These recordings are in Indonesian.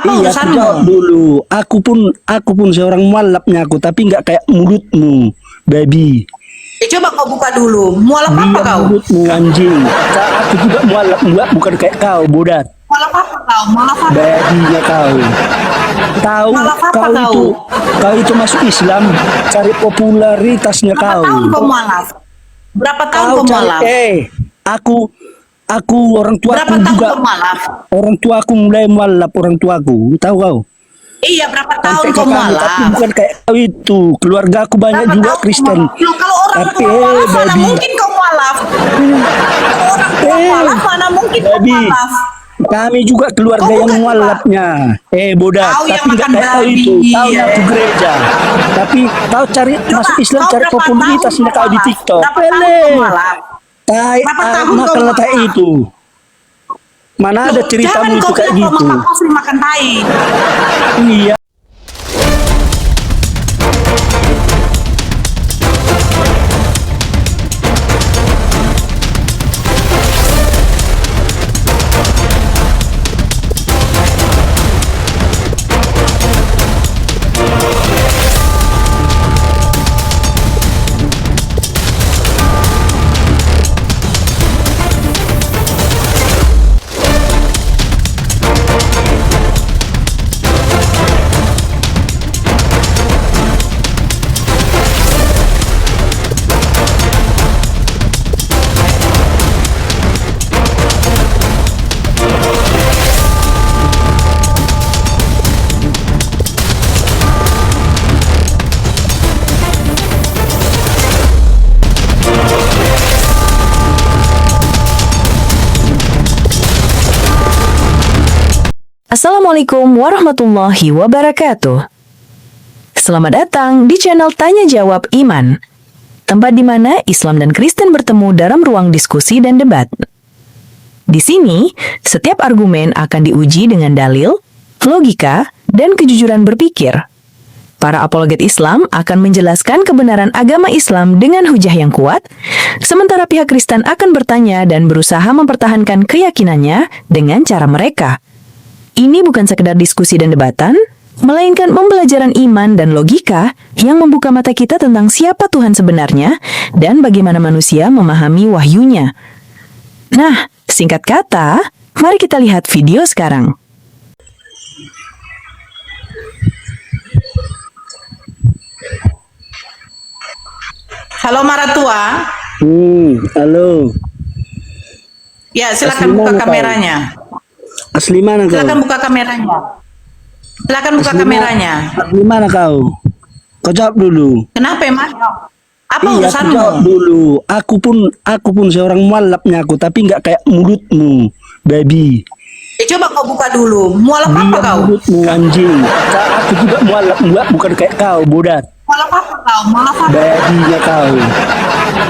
Apa Iya, aku jawab urusanmu? dulu. Aku pun seorang mualafnya aku, tapi nggak kayak mulutmu, baby. Coba kau buka dulu. Mualaf apa Diam kau? mulutmu anjing. Aku juga mualaf, enggak, bukan kayak kau, bodat. Mualaf apa kau? Mualaf apa? Babynya kau. Tahu Mualaf apa kau kau? itu masuk Islam, cari popularitasnya Berapa kau. tahun kau mualaf? Berapa tahun Kau kau cari mualaf? aku orang tuaku Berapa tahun juga. kau mualaf? Orang tuaku mulai mualaf, orang tuaku. Tahu kau? Iya, berapa tahun Sampai ke kau kami, tapi mualaf? bukan kayak kau itu. Keluarga aku banyak Berapa juga tahun kau Kristen. mualaf? Loh, kalau orang Tapi tua mualaf, mana baby, mungkin kau mualaf? Kalau orang tua mualaf, mana mungkin kau baby, mualaf? kami juga keluarga Kau yang bukan juga. mualafnya. Bodat, Kau yang tapi nggak makan kayak kau babi, itu. Kau ya. ngaku gereja, tapi kau cari Coba, masuk Islam, kau cari berapa tahun popularitasnya kau kau di mualaf? TikTok. Berapa tahun kau mualaf? Tai, Berapa tahun kau makan letak mualaf? itu. Mana ada Loh, ceritamu jangan itu kau kayak bilang gitu? kau sering makan tai. Iya. Assalamualaikum warahmatullahi wabarakatuh. Selamat datang di channel Tanya Jawab Iman, tempat di mana Islam dan Kristen bertemu dalam ruang diskusi dan debat. Di sini, setiap argumen akan diuji dengan dalil, logika, dan kejujuran berpikir. Para apologet Islam akan menjelaskan kebenaran agama Islam dengan hujah yang kuat, sementara pihak Kristen akan bertanya dan berusaha mempertahankan keyakinannya dengan cara mereka. Ini bukan sekedar diskusi dan debatan, melainkan pembelajaran iman dan logika yang membuka mata kita tentang siapa Tuhan sebenarnya dan bagaimana manusia memahami wahyunya. Nah, singkat kata, mari kita lihat video sekarang. Halo Maratua. Halo. Ya, silakan Asli buka mana kau? kameranya. Asli mana kau? Silakan buka kameranya. Silakan buka Asli kameranya. Asli mana kau? Kau jawab dulu. Kenapa, Mas? Apa Iya, aku urusanmu? jawab dulu. Aku pun seorang mualafnya aku, tapi nggak kayak mulutmu, baby. Coba kau buka dulu. Mualaf apa Diam kau? mulutmu anjing. Aku juga mualaf, enggak, bukan kayak kau, bodat. Mualaf apa kau? Mualaf apa? Babynya kau.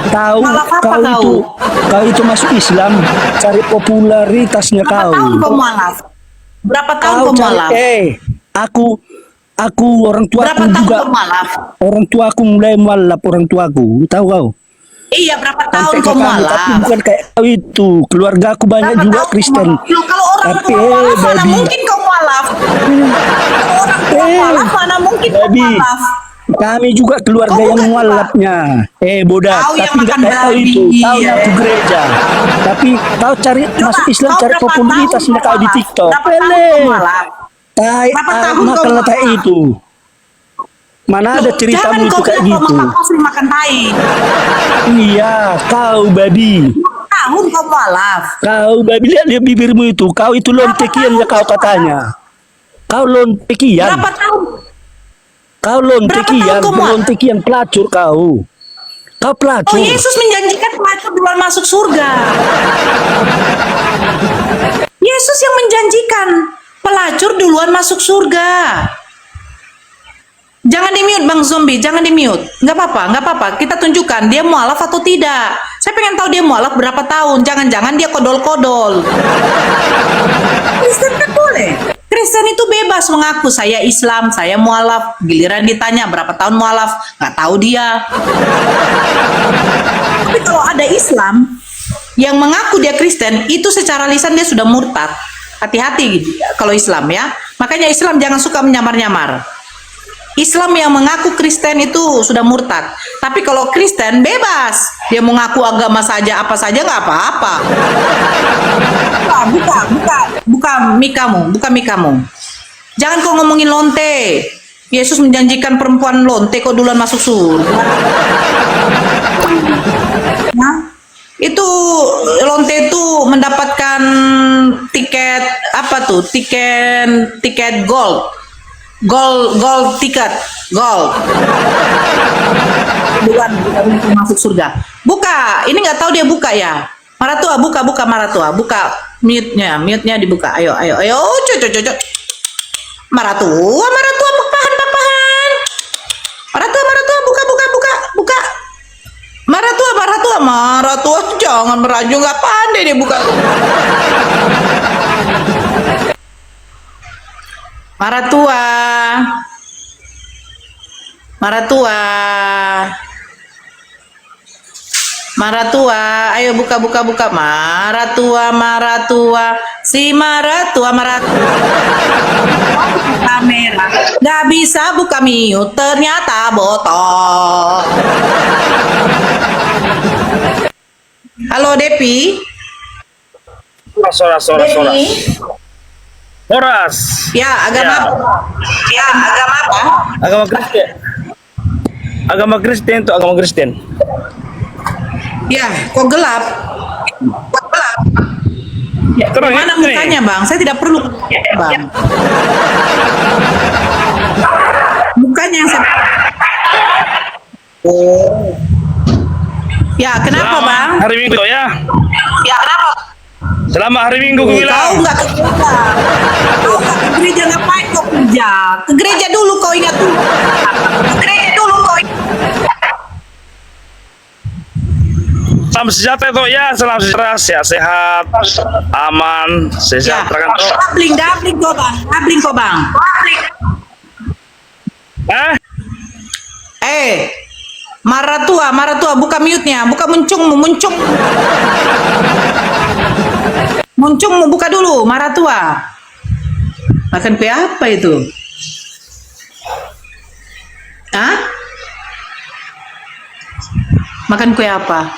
Tahu Mualaf apa kau itu masuk Islam, cari popularitasnya Berapa kau. tahun kau mualaf? Berapa tahun Kau kau cari, mualaf? aku orang tuaku Berapa tahun juga. kau mualaf? Orang tuaku mulai mualaf, orang tuaku. Tahu kau? Iya, berapa tahun Sampai ke kau kami, mualaf? tapi bukan kayak kau itu. Keluarga aku banyak Berapa juga tahun kau Kristen. mualaf? Loh, kalau orang Tapi tua mualaf, mana baby, mungkin kau mualaf? Kalau orang tua mualaf, mana mungkin kau baby, mualaf? kami juga keluarga Kau yang bukan mualafnya. Bodat, Kau yang tapi nggak makan kayak kau babi, itu. Kau ya. ngaku gereja, tapi kau cari masuk Islam, kau cari berapa popularitasnya tahun kau di mualaf? TikTok. Berapa tahun kau mualaf? Tai, Berapa tahun kau makan letak mualaf? itu. Mana ada Loh, ceritamu jangan itu kau kayak bilang gitu? kau sering makan tai. Iya, kau babi. Tahun kau mualaf. Kau babi, lihat bibirmu itu. Kau itu lontekian ya kau katanya. Kau lontekian. Berapa tahun? Kau Berapa lontekian, tahun kau mualaf? lontekian pelacur kau. Kau Oh, pelacur. Yesus menjanjikan pelacur duluan masuk surga. Yesus yang menjanjikan pelacur duluan masuk surga. Jangan di-mute Bang Zombie, jangan di-mute. Nggak apa-apa, nggak apa-apa. Kita tunjukkan dia mualaf atau tidak. Saya pengen tahu dia mualaf berapa tahun. Jangan-jangan dia kodol-kodol. Kristen kan boleh. Kristen itu bebas mengaku saya Islam, saya mualaf. Giliran ditanya berapa tahun mualaf, nggak tahu dia. Tapi kalau ada Islam yang mengaku dia Kristen, itu secara lisan dia sudah murtad. Hati-hati gitu ya, kalau Islam ya. Makanya Islam jangan suka menyamar-nyamar. Islam yang mengaku Kristen itu sudah murtad. Tapi kalau Kristen bebas, dia mengaku agama saja apa saja nggak apa-apa. Buka mikamu. Jangan kau ngomongin lonte. Yesus menjanjikan perempuan lonte kok duluan masuk surga. Nah, itu lonte itu mendapatkan tiket apa tuh? Tiket gold tiket gold duluan masuk surga. Buka, ini nggak tahu dia buka ya. Maratua buka Maratua, buka mute-nya dibuka. Ayo cuy. Maratua papahan. Maratua buka. Maratua jangan merajuk, nggak pandai dia buka. Maratua, ayo buka. Maratua. Kamera, nggak bisa buka mute, ternyata botol. Halo Depi. Soras. Horas. Ya, agama apa? Agama Kristen. Agama Kristen. Ya, kok gelap? Ya, Terang, mana ini. mukanya, Bang? Saya tidak perlu, Bang. Mukanya yang saya... Oh. Ya, kenapa, Selamat Bang? hari Minggu ya. Ya, kenapa? Selamat hari Minggu gue Kau bilang. nggak ke gereja. Kau nggak ke gereja, ngapain kau kerja? Ke gereja dulu kau ingat dulu. Salam sejahtera toh ya, salam sejahtera, sehat, aman, sejahtera kan toh. Dabling kau, Bang. Maratua, buka mute-nya, buka muncungmu. Muncungmu buka dulu, Maratua. Makan kue apa itu? Hah? Makan kue apa?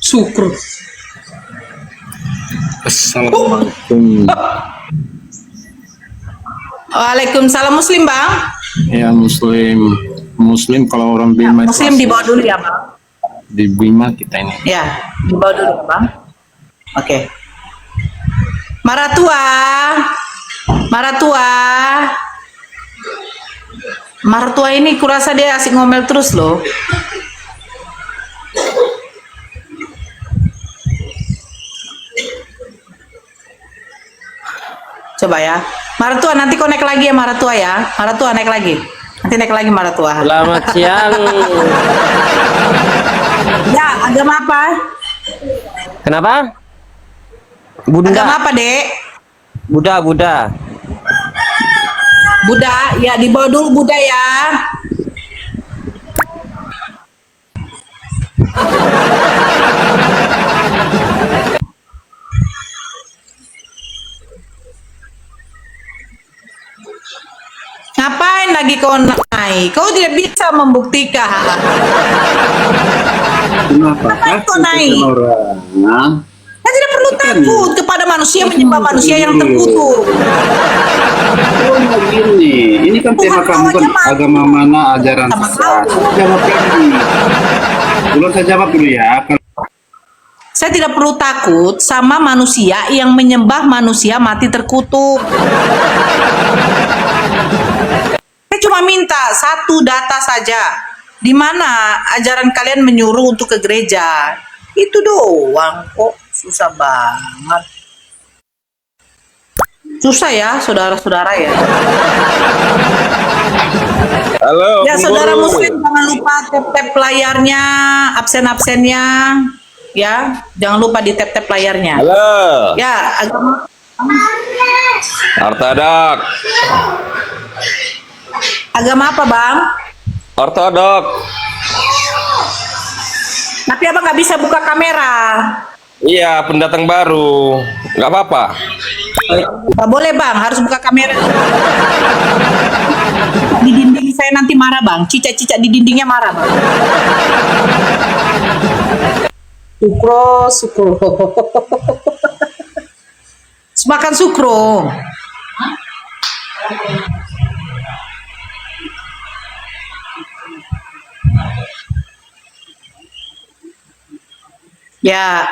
Syukur. Assalamualaikum. Waalaikumsalam. Muslim, Bang? Ya Muslim kalau orang Bima itu Muslim dibawa dulu ya, Bang? di Bima kita ini. Ya, dibawa dulu, Bang. Oke. Maratua. Maratua ini kurasa dia asik ngomel terus loh. Coba ya. Maratua, nanti connect lagi ya Maratua ya. Maratua naik lagi. Nanti naik lagi Maratua. Selamat siang. Ya, agama apa? Kenapa? Bunda. Agama apa, Dek? Buddha. Buddha, ya dibawa dulu Buddha ya. Ngapain lagi kau naik? Kau tidak bisa membuktikan. Kenapa? Ngapain kau naik? Orang. Kan tidak perlu takut kepada manusia menyembah manusia yang terkutuk. Oh, ini kan tema kamu kan agama mana, ajaran sesat. Jawab ini. Belum saya jawab dulu ya. Saya tidak perlu takut sama manusia yang menyembah manusia mati terkutuk. Saya cuma minta satu data saja. Di mana ajaran kalian menyuruh untuk ke gereja? Itu doang kok. Susah banget. Susah ya, saudara-saudara ya. Halo. Ya, saudara muslim jangan lupa tap-tap layarnya, absen-absennya. Ya, jangan lupa di tap-tap layarnya. Halo, Ya, agama ortodok, apa, Bang? ortodok. Tapi Abang nggak bisa buka kamera. Iya, pendatang baru. Nggak apa-apa. Nggak boleh bang, harus buka kamera. Di dinding saya nanti marah bang, cicak-cicak di dindingnya marah bang. Sukro, sukro. Makan sukro. Ya,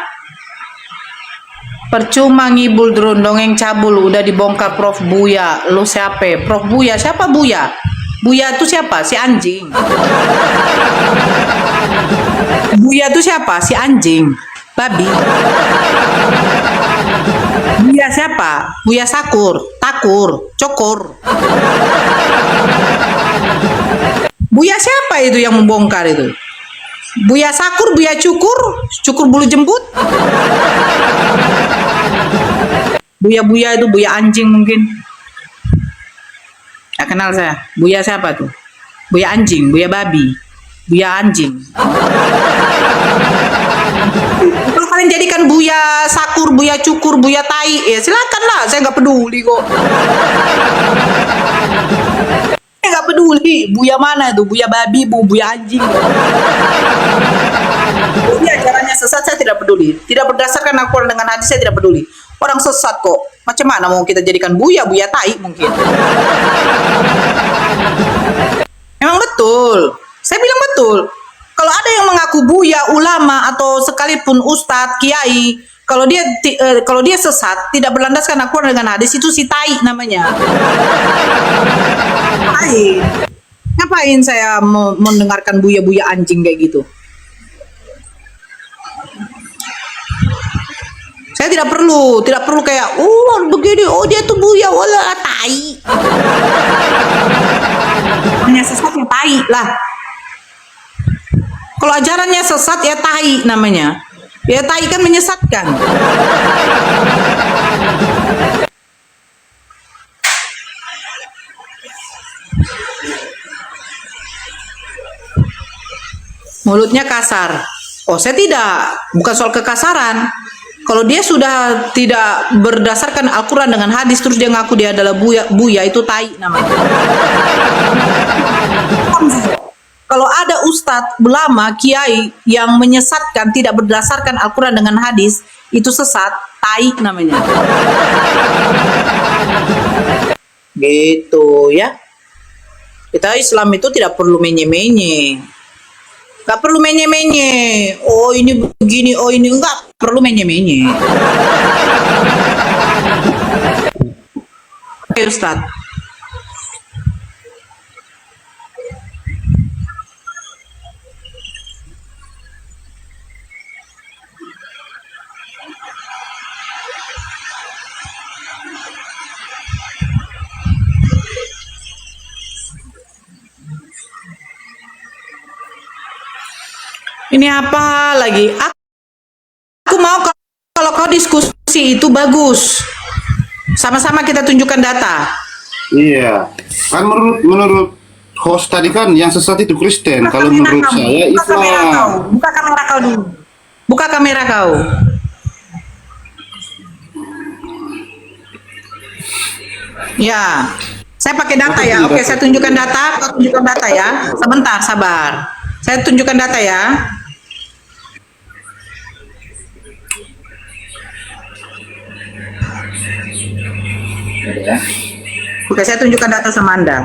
percuma ngibul drone dongeng cabul udah dibongkar Prof Buya. Lu siapa? Prof Buya siapa Buya? Buya itu siapa? Si anjing. Buya itu siapa? Si anjing. Babi. Buya siapa? Buya Sakur, Takur, Cokor. Buya siapa itu yang membongkar itu? Buya Sakur, Buya Cukur, Cukur bulu jembut. Buya-buya itu Buya anjing mungkin. Gak kenal saya. Buya siapa tuh? Buya anjing, Buya babi, Buya anjing. Kalau kalian jadikan Buya Sakur, Buya Cukur, Buya Tai, ya silakan lah. Saya nggak peduli kok. Saya nggak peduli. Buya mana tuh? Buya babi, Buya anjing. Jadi ajarannya sesat saya tidak peduli. Tidak berdasarkan Al-Quran dengan hadis saya tidak peduli. Orang sesat kok. Macam mana mau kita jadikan Buya Tai mungkin? Memang betul. Saya bilang betul. Kalau ada yang mengaku Buya, ulama atau sekalipun ustadz, kiai, kalau dia sesat, tidak berlandaskan Al-Quran dengan hadis, itu si tai namanya. Ngapain saya mendengarkan Buya anjing kayak gitu? Saya tidak perlu kayak, begini, dia tuh Buya, wala tai. Hanya sesatnya tai lah. Kalau ajarannya sesat ya tai namanya. Ya tai kan menyesatkan. Mulutnya kasar. Oh, saya tidak. Bukan soal kekasaran. Kalau dia sudah tidak berdasarkan Al-Quran dengan hadis, terus dia ngaku dia adalah Buya itu tai namanya. Kalau ada ustadz, ulama, kiai yang menyesatkan tidak berdasarkan Al-Quran dengan hadis, itu sesat, tai namanya. Gitu ya. Kita Islam itu tidak perlu menye-menye. Gak perlu menye-menye. Oh ini begini, oh ini enggak perlu menye-menye. Oke Ustadz. Ini apa lagi? Aku mau kalau kau diskusi itu bagus. Sama-sama kita tunjukkan data. Iya. Kan menurut host tadi kan yang sesat itu Kristen. Kalau menurut saya Islam. Buka kamera kau dulu. Buka kamera kau. Ya. Saya pakai data ya. Oke, saya tunjukkan data. Kau tunjukkan data ya. Sebentar, sabar. Saya tunjukkan data ya. Oke, saya tunjukkan data sama Anda.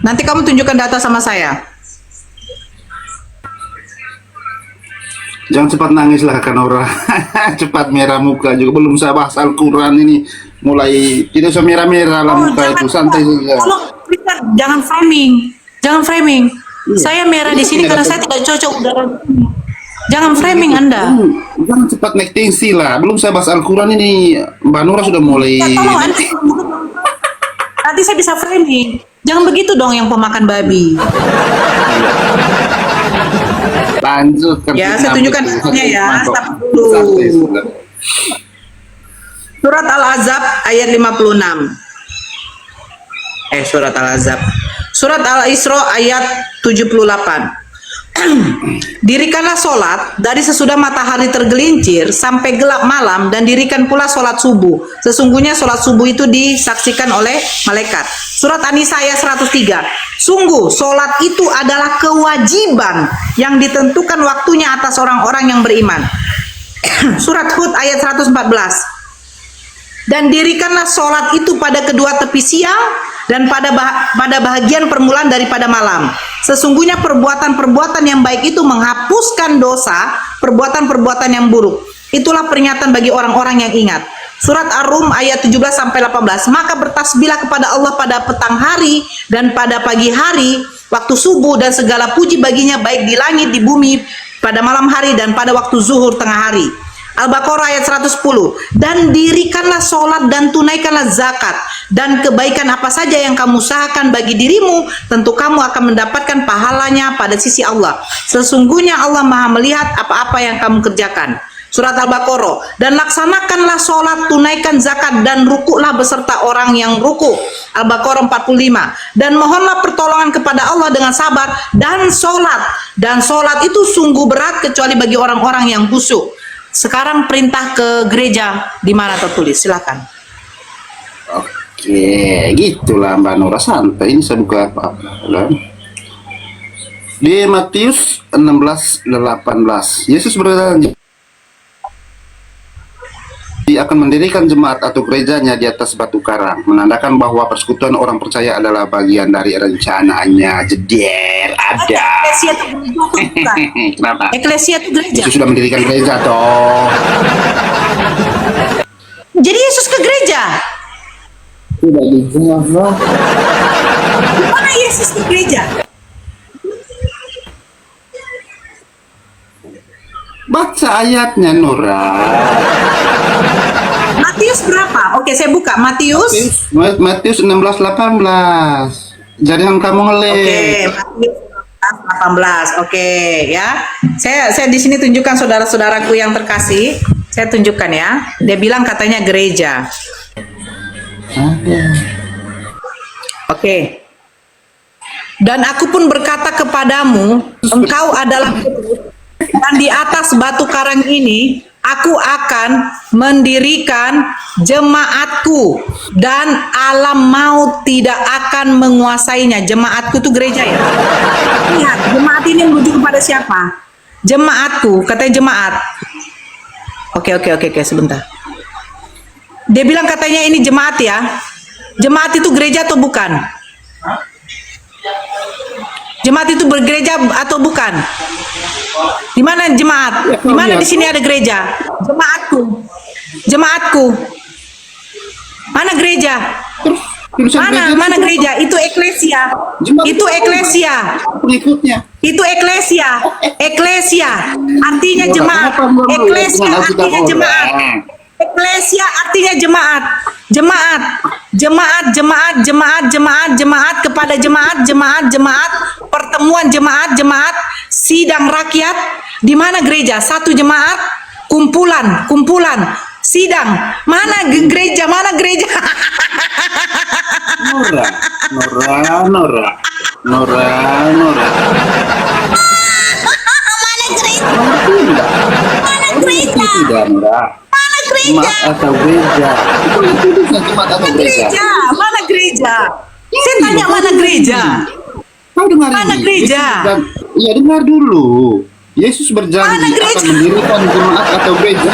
Nanti kamu tunjukkan data sama saya. Jangan cepat nangis lah kan orang. Cepat merah muka juga. Belum saya bahas Al-Quran ini. Mulai tidak usah merah-merah lah muka itu. Santai saja. Tolong, jangan framing. Jangan framing. Saya merah di sini karena saya tidak cocok udara. Jangan framing Anda. Jangan cepat naik tensi lah. Belum saya bahas Al-Quran ini. Mbak Nura sudah mulai. Ya, tolong Anda. Nanti saya bisa framing. Jangan begitu dong yang pemakan babi. Lanjut. Ya, saya tunjukkan datanya ya. Stop dulu. Surat Al-Ahzab ayat 56. Surat Al-Ahzab. Surat Al-Isra ayat 78. Dirikanlah solat dari sesudah matahari tergelincir sampai gelap malam, dan dirikan pula solat subuh. Sesungguhnya solat subuh itu disaksikan oleh malaikat. Surat An-Nisa ayat 103. Sungguh solat itu adalah kewajiban yang ditentukan waktunya atas orang-orang yang beriman. Surat Hud ayat 114. Dan dirikanlah solat itu pada kedua tepi siang dan pada bahagian permulaan daripada malam. Sesungguhnya perbuatan-perbuatan yang baik itu menghapuskan dosa perbuatan-perbuatan yang buruk. Itulah peringatan bagi orang-orang yang ingat. Surat Ar-Rum ayat 17-18. Maka bertasbihlah kepada Allah pada petang hari dan pada pagi hari, waktu subuh, dan segala puji baginya baik di langit, di bumi, pada malam hari dan pada waktu zuhur tengah hari. Al-Baqarah ayat 110. Dan dirikanlah solat dan tunaikanlah zakat, dan kebaikan apa saja yang kamu usahakan bagi dirimu, tentu kamu akan mendapatkan pahalanya pada sisi Allah. Sesungguhnya Allah Maha melihat apa-apa yang kamu kerjakan. Surat Al-Baqarah. Dan laksanakanlah solat, tunaikan zakat, dan rukuklah beserta orang yang rukuk. Al-Baqarah 45. Dan mohonlah pertolongan kepada Allah dengan sabar dan solat. Dan solat itu sungguh berat kecuali bagi orang-orang yang khusyuk. Sekarang perintah ke gereja di mana tertulis, silakan. Oke, gitulah Mbak Nora, santai. Ini saya buka apa? Di Matius 16:18, Yesus berkata, dia akan mendirikan jemaat atau gerejanya di atas batu karang, menandakan bahwa persekutuan orang percaya adalah bagian dari rencananya. Jeder, ada. Eklesia itu gereja. Kenapa? Eklesia itu gereja. Yesus sudah mendirikan gereja toh. Jadi Yesus ke gereja. Tidak dijawab. Mana Yesus ke gereja? Baca ayatnya, Nora. Matius berapa? Oke, saya buka Matius. Matius 16:18. Jangan kamu ngelik. Oke, Matius 18. Oke, ya. Saya di sini tunjukkan saudara-saudaraku yang terkasih. Saya tunjukkan ya. Dia bilang katanya gereja. Oke. Dan aku pun berkata kepadamu, engkau adalah dan di atas batu karang ini aku akan mendirikan jemaatku, dan alam maut tidak akan menguasainya. Jemaatku itu gereja ya. Lihat, jemaat ini merujuk kepada siapa? Jemaatku, katanya jemaat. Oke, sebentar. Dia bilang katanya ini jemaat ya. Jemaat itu gereja atau bukan? Jemaat itu bergereja atau bukan? Di mana jemaat? Di mana di sini ada gereja? Jemaatku. Mana gereja? Mana gereja? Itu eklesia. Itu eklesia. Pengikutnya. Itu eklesia. Eklesia artinya jemaat. Eklesia artinya jemaat. Eklesia artinya jemaat. Jemaat kepada jemaat, pertemuan jemaat, sidang rakyat. Di mana gereja? Satu jemaat, kumpulan, sidang. Mana gereja? Mana gereja? Nora. Mana gereja? Mana gereja? Tidak, Nora. Mana gereja? Jemaat atau gereja? Itu bisa jemaat atau gereja. Mana gereja? Saya tanya mana gereja? Kau dengar Mana ini? gereja? Iya, dengar dulu. Yesus berjanji Mana gereja? akan mendirikan jemaat atau gereja.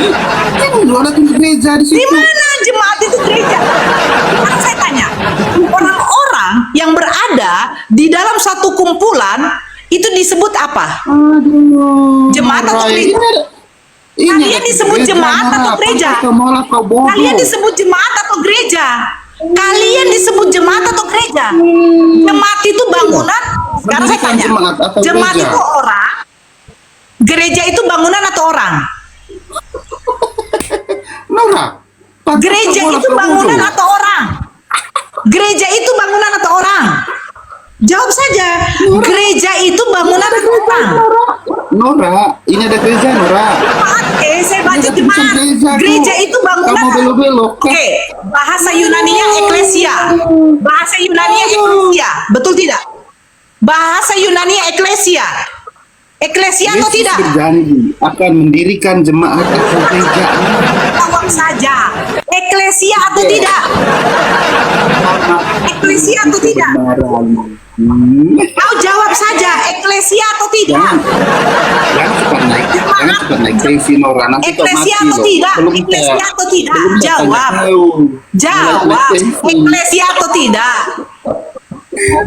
Jangan ada gereja di Di situ. mana jemaat itu gereja? Kan saya tanya, orang-orang yang berada di dalam satu kumpulan itu disebut apa? Aduh. Jemaat atau gereja? Kalian disebut jemaat atau gereja? Kalian disebut jemaat atau gereja? Kalian disebut jemaat atau gereja? Jemaat itu bangunan. Sekarang saya tanya, jemaat itu orang, gereja itu bangunan atau orang? Nora. Gereja itu bangunan atau orang? Gereja itu bangunan atau orang? Jawab saja. Gereja itu bangunan atau orang? Nora, ini ada gereja Nora. Saya baca Ini jemaat. bukan gereja, Bu. Gereja itu bangunan. Kamu belok-belok. Oke, bahasa Yunaninya eklesia. Bahasa Yunaninya eklesia, betul tidak? Bahasa Yunaninya eklesia. Eklesia atau Yesus tidak? berjanji akan mendirikan jemaat atau gereja. Jawab saja. Eklesia atau tidak? Eklesia atau tidak? Kau jawab saja. Eklesia atau tidak? Jangan cepat naik tensi Nora, nanti kau mati Eklesia atau loh. tidak? Belum Eklesia saya- atau tidak? belum saya Jawab. tanya kau. Jawab. Naik tensi. Eklesia atau tidak?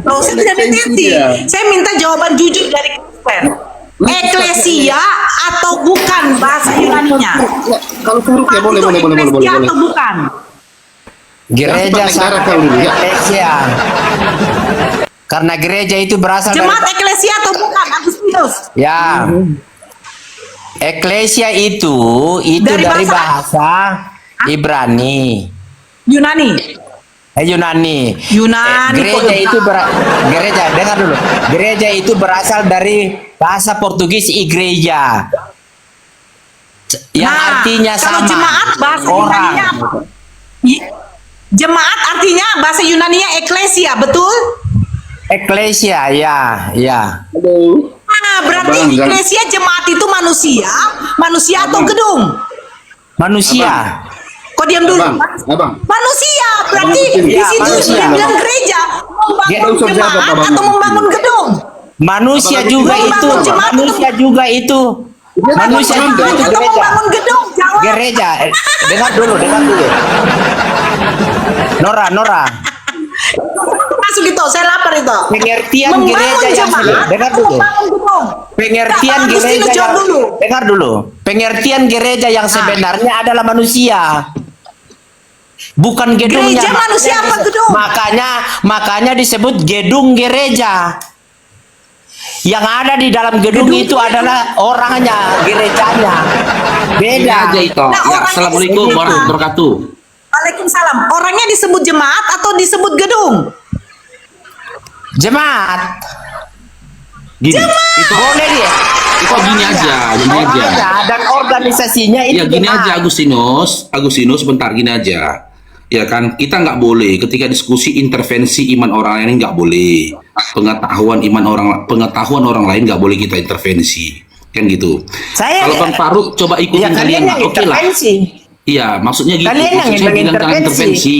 Oh, saya tidak detensi. Saya minta jawaban jujur dari Kristen. Eklesia atau bukan bahasa Yunaninya? Kalau karuk ya boleh, Itu boleh, boleh, boleh, eklesia boleh. atau bukan? Gereja Cepat sama naik kau dulu, ya. eklesia. Karena gereja itu berasal Jemaat dari eklesia atau bukan? Agustinus. ya. Eklesia itu Dari dari bahasa- bahasa Ibrani. Yunani. Yunani. Yunani. Gereja itu gereja, dengar dulu. Gereja itu berasal dari bahasa Portugis igreja. Yang artinya kalau sama. jemaat bahasa orang. Yunaninya apa? Jemaat artinya bahasa Yunaninya eklesia, betul? Eklesia, ya, ya. Halo. Nah, berarti Abang, jangan- eklesia jemaat itu manusia atau gedung? Manusia. Kok diam dulu? Abang. Manusia, berarti Abang, di ya, situ manusia. dibilang gereja, membangun Nggak usah jawab, jemaat Abang. atau membangun gedung? Manusia Abang, juga Abang, itu. Abang, jemaat Manusia juga itu. Manusia Abang, juga itu atau gereja. membangun gedung? Jawab. Gereja. Dengar dulu, dengar dulu. Nora. Masuk itu, saya lapar itu. Pengertian Membangun gereja yang jemaat dengar atau dulu. membangun gedung? Pengertian Nggak, Agustinus gereja jawab yang dulu. dengar dulu. Pengertian gereja yang sebenarnya adalah manusia. Bukan gedungnya. Gereja manusia apa gedung? Makanya disebut gedung gereja. Yang ada di dalam gedung itu adalah orangnya, gerejanya. Beda. aja itu. Nah, Ya, orangnya assalamualaikum disebut- warahmatullahi wabarakatuh. Waalaikumsalam. Orangnya disebut jemaat atau disebut gedung? Jemaat. Gini, itu Boleh dia. itu gini aja, gini aja. Orangnya dan organisasinya itu Ya gini jemaat. aja Agustinus, bentar gini aja. Ya kan, kita nggak boleh ketika diskusi intervensi iman orang lain nggak boleh. Pengetahuan orang lain nggak boleh kita intervensi. Kan gitu. Kalau Bang Faruk coba Ya ikutin kalian kalian, yang oke lah. intervensi. Iya, maksudnya gitu. Kalian yang Maksud saya bilang kalian intervensi.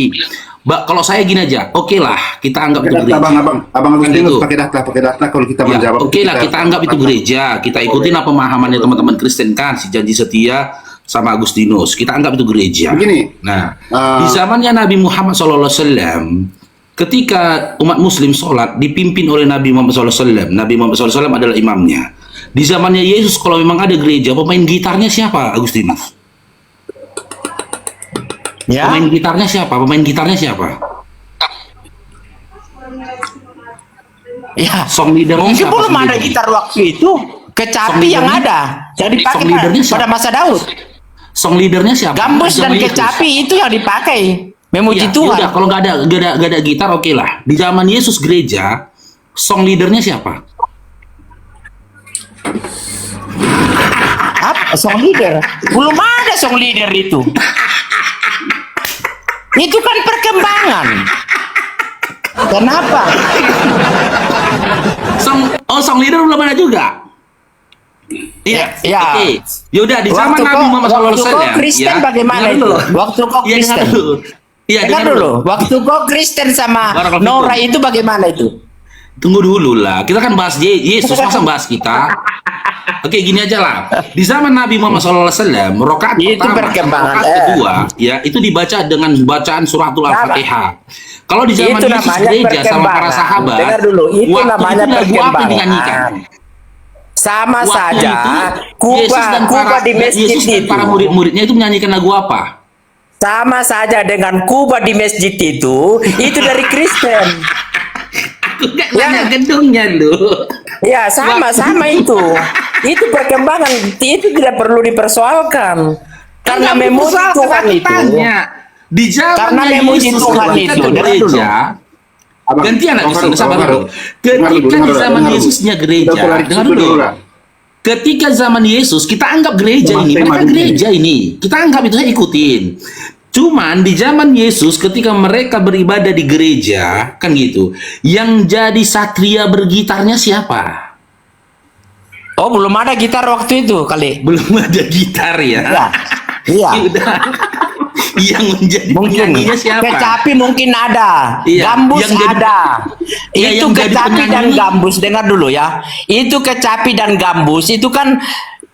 Mbak, kalau saya gini aja, oke lah, kita anggap Pakai itu data, gereja. abang Agustinus Gitu. pakai data kalau kita Ya, menjawab. oke lah, kita anggap itu gereja. Kita ikutin apa pemahamannya teman-teman Kristen kan, si Janji Setia sama Agustinus. Kita anggap itu gereja. Begini, Nah, di zamannya Nabi Muhammad SAW, ketika umat Muslim sholat dipimpin oleh Nabi Muhammad SAW, Nabi Muhammad SAW adalah imamnya. Di zamannya Yesus, kalau memang ada gereja, pemain gitarnya siapa, Agustinus? Ya. Pemain gitarnya siapa? Pemain gitarnya siapa? Ya. Song leadernya Mungkin siapa? belum song ada leadernya? gitar waktu itu. Kecapi Song yang leadernya? ada. Yang dipakai Song leadernya pada siapa? masa Daud. Song leadernya siapa? Gambus dan Zaman Yesus. kecapi itu yang dipakai. Memuji Ya, Tuhan. yaudah, kalau nggak ada gitar, oke lah. Di zaman Yesus gereja, song leadernya siapa? Apa? Song leader? Belum ada song leader itu. Itu kan perkembangan. Kenapa? Song leader belum ada juga. Iya. Ya. Oke. Yaudah, di zaman Waktu Nabi kau- Muhammad waktu SAW. kau Kristen bagaimana dengar itu? dulu. Waktu kau Iya, dengar Kristen. dulu. Iya, Dengar dulu. Waktu kau Kristen sama Barakallahu Nora fikum. itu bagaimana itu? Tunggu dulu lah. Kita kan bahas Yesus, masa bahas kita? Oke, gini aja lah. Di zaman Nabi Muhammad SAW, rakaat Itu pertama, perkembangan. rakaat kedua, ya itu dibaca dengan bacaan suratul Al-Fatihah. Kalau di zaman Itu Yesus namanya gereja sama para perkembangan. sahabat, Dengar dulu, itu waktu namanya itu lagu apa yang perkembangan. dinyanyikan? Sama Waktu saja. itu, Yesus dan Kuba di masjid Yesus dan itu. para murid-muridnya itu menyanyikan lagu apa? Sama saja dengan Kuba di masjid itu dari Kristen. Aku nggak Ya. nanya gedungnya lu. Ya, sama itu. Itu perkembangan. Itu tidak perlu dipersoalkan. Karena Nggak memuji persoalkan, Tuhan aku itu. tanya. Di zaman Karena memuji Yesus Tuhan ketika itu, ke dengar gereja, gantian Bang Agustinus, Faruk, sabar Bang dulu. Faruk. Dengar Ketika di dulu, zaman dengar dulu. Yesusnya gereja, Udah, aku lari ke dengar situ dulu. lah. Ketika zaman Yesus, kita anggap gereja ini, mereka gereja ini. Kita anggap itu, saya ikutin. Cuman di zaman Yesus, ketika mereka beribadah di gereja, kan gitu, yang jadi satria bergitarnya siapa? Oh, belum ada gitar waktu itu kali. Belum ada gitar ya? Iya. Iya. Ya udah. Yang menjadi Mungkin penyanyinya siapa? kecapi mungkin ada, Iya, gambus yang jadi- ada. Iya, Itu yang jadi kecapi dan penyanyi. gambus, dengar dulu ya. Itu kecapi dan gambus itu kan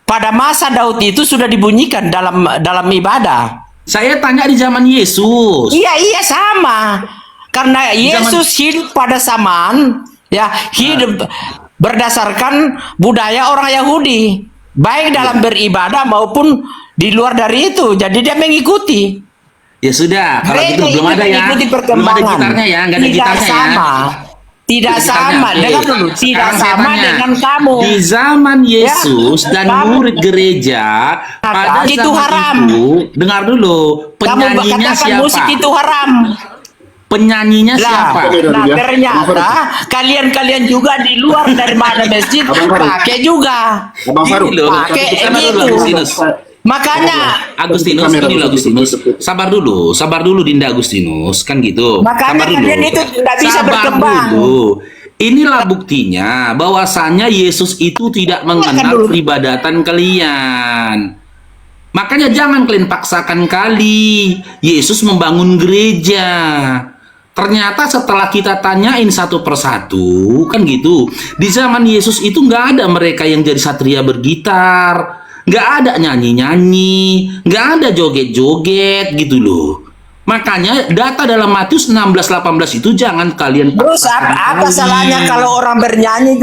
pada masa Daud itu sudah dibunyikan dalam ibadah. Saya tanya di zaman Yesus. Iya sama. Karena Yesus hidup pada zaman ya hidup berdasarkan budaya orang Yahudi, baik dalam beribadah maupun di luar dari itu. Jadi dia mengikuti. Ya sudah, kalau Gereja gitu belum ini ada ya. mengikuti Belum ada perkembangan. gitarnya ya, nggak ada Tidak gitarnya sama. ya. Tidak Gitarnya, sama, oke. dengar dulu. Tidak Sekarang saya sama tanya, dengan kamu. Di zaman Yesus dan Kamu- murid gereja pada itu zaman haram. itu, dengar dulu, Kamu penyanyinya katakan siapa? musik itu haram. Penyanyinya Lah, siapa? nah ternyata kalian juga di luar dari mana masjid Abang Farouk. pakai juga. Abang Farouk. Ini loh, Pakai sabar dulu, gitu. Agustinus. Makanya Agustinus, Kamera ini loh dulu, Agustinus. Sabar dulu Dinda Agustinus, kan gitu. Makanya Sabar kalian dulu. itu tidak bisa Sabar berkembang. dulu. Inilah buktinya bahwasannya Yesus itu tidak mengenal dulu. peribadatan kalian. Makanya jangan kalian paksakan kali. Yesus membangun gereja. Ternyata setelah kita tanyain satu persatu, kan gitu. Di zaman Yesus itu nggak ada mereka yang jadi satria bergitar, nggak ada nyanyi-nyanyi, nggak ada joget-joget gitu loh. Makanya data dalam Matius 16-18 itu jangan kalian Terus paksakan apa kali. salahnya kalau orang bernyanyi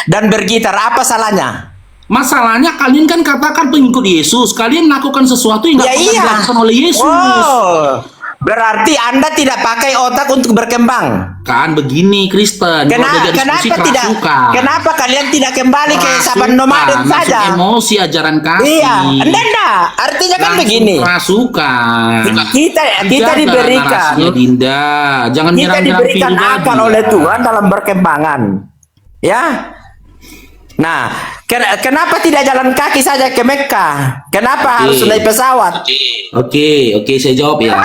dan bergitar? Apa salahnya? Masalahnya kalian kan katakan pengikut Yesus, kalian melakukan sesuatu yang nggak Ya pernah iya. dilakukan oleh Yesus. Oh, berarti Anda tidak pakai otak untuk berkembang. Kan begini Kristen, kalau Kenapa, ada diskusi kerasukan. kenapa kalian tidak kembali ke zaman nomaden Masuk saja? emosi ajaran kasih. Iya, enggak. Artinya kan Langsung begini. kerasukan. Kita Jaga diberikan narasinya, Dinda. Jangan kita nyerang-nyerang diberikan pribadi. akal oleh Tuhan dalam berkembangan. Ya. Nah, kenapa tidak jalan kaki saja ke Mekah? Kenapa Oke. harus naik pesawat? Oke, saya jawab ya.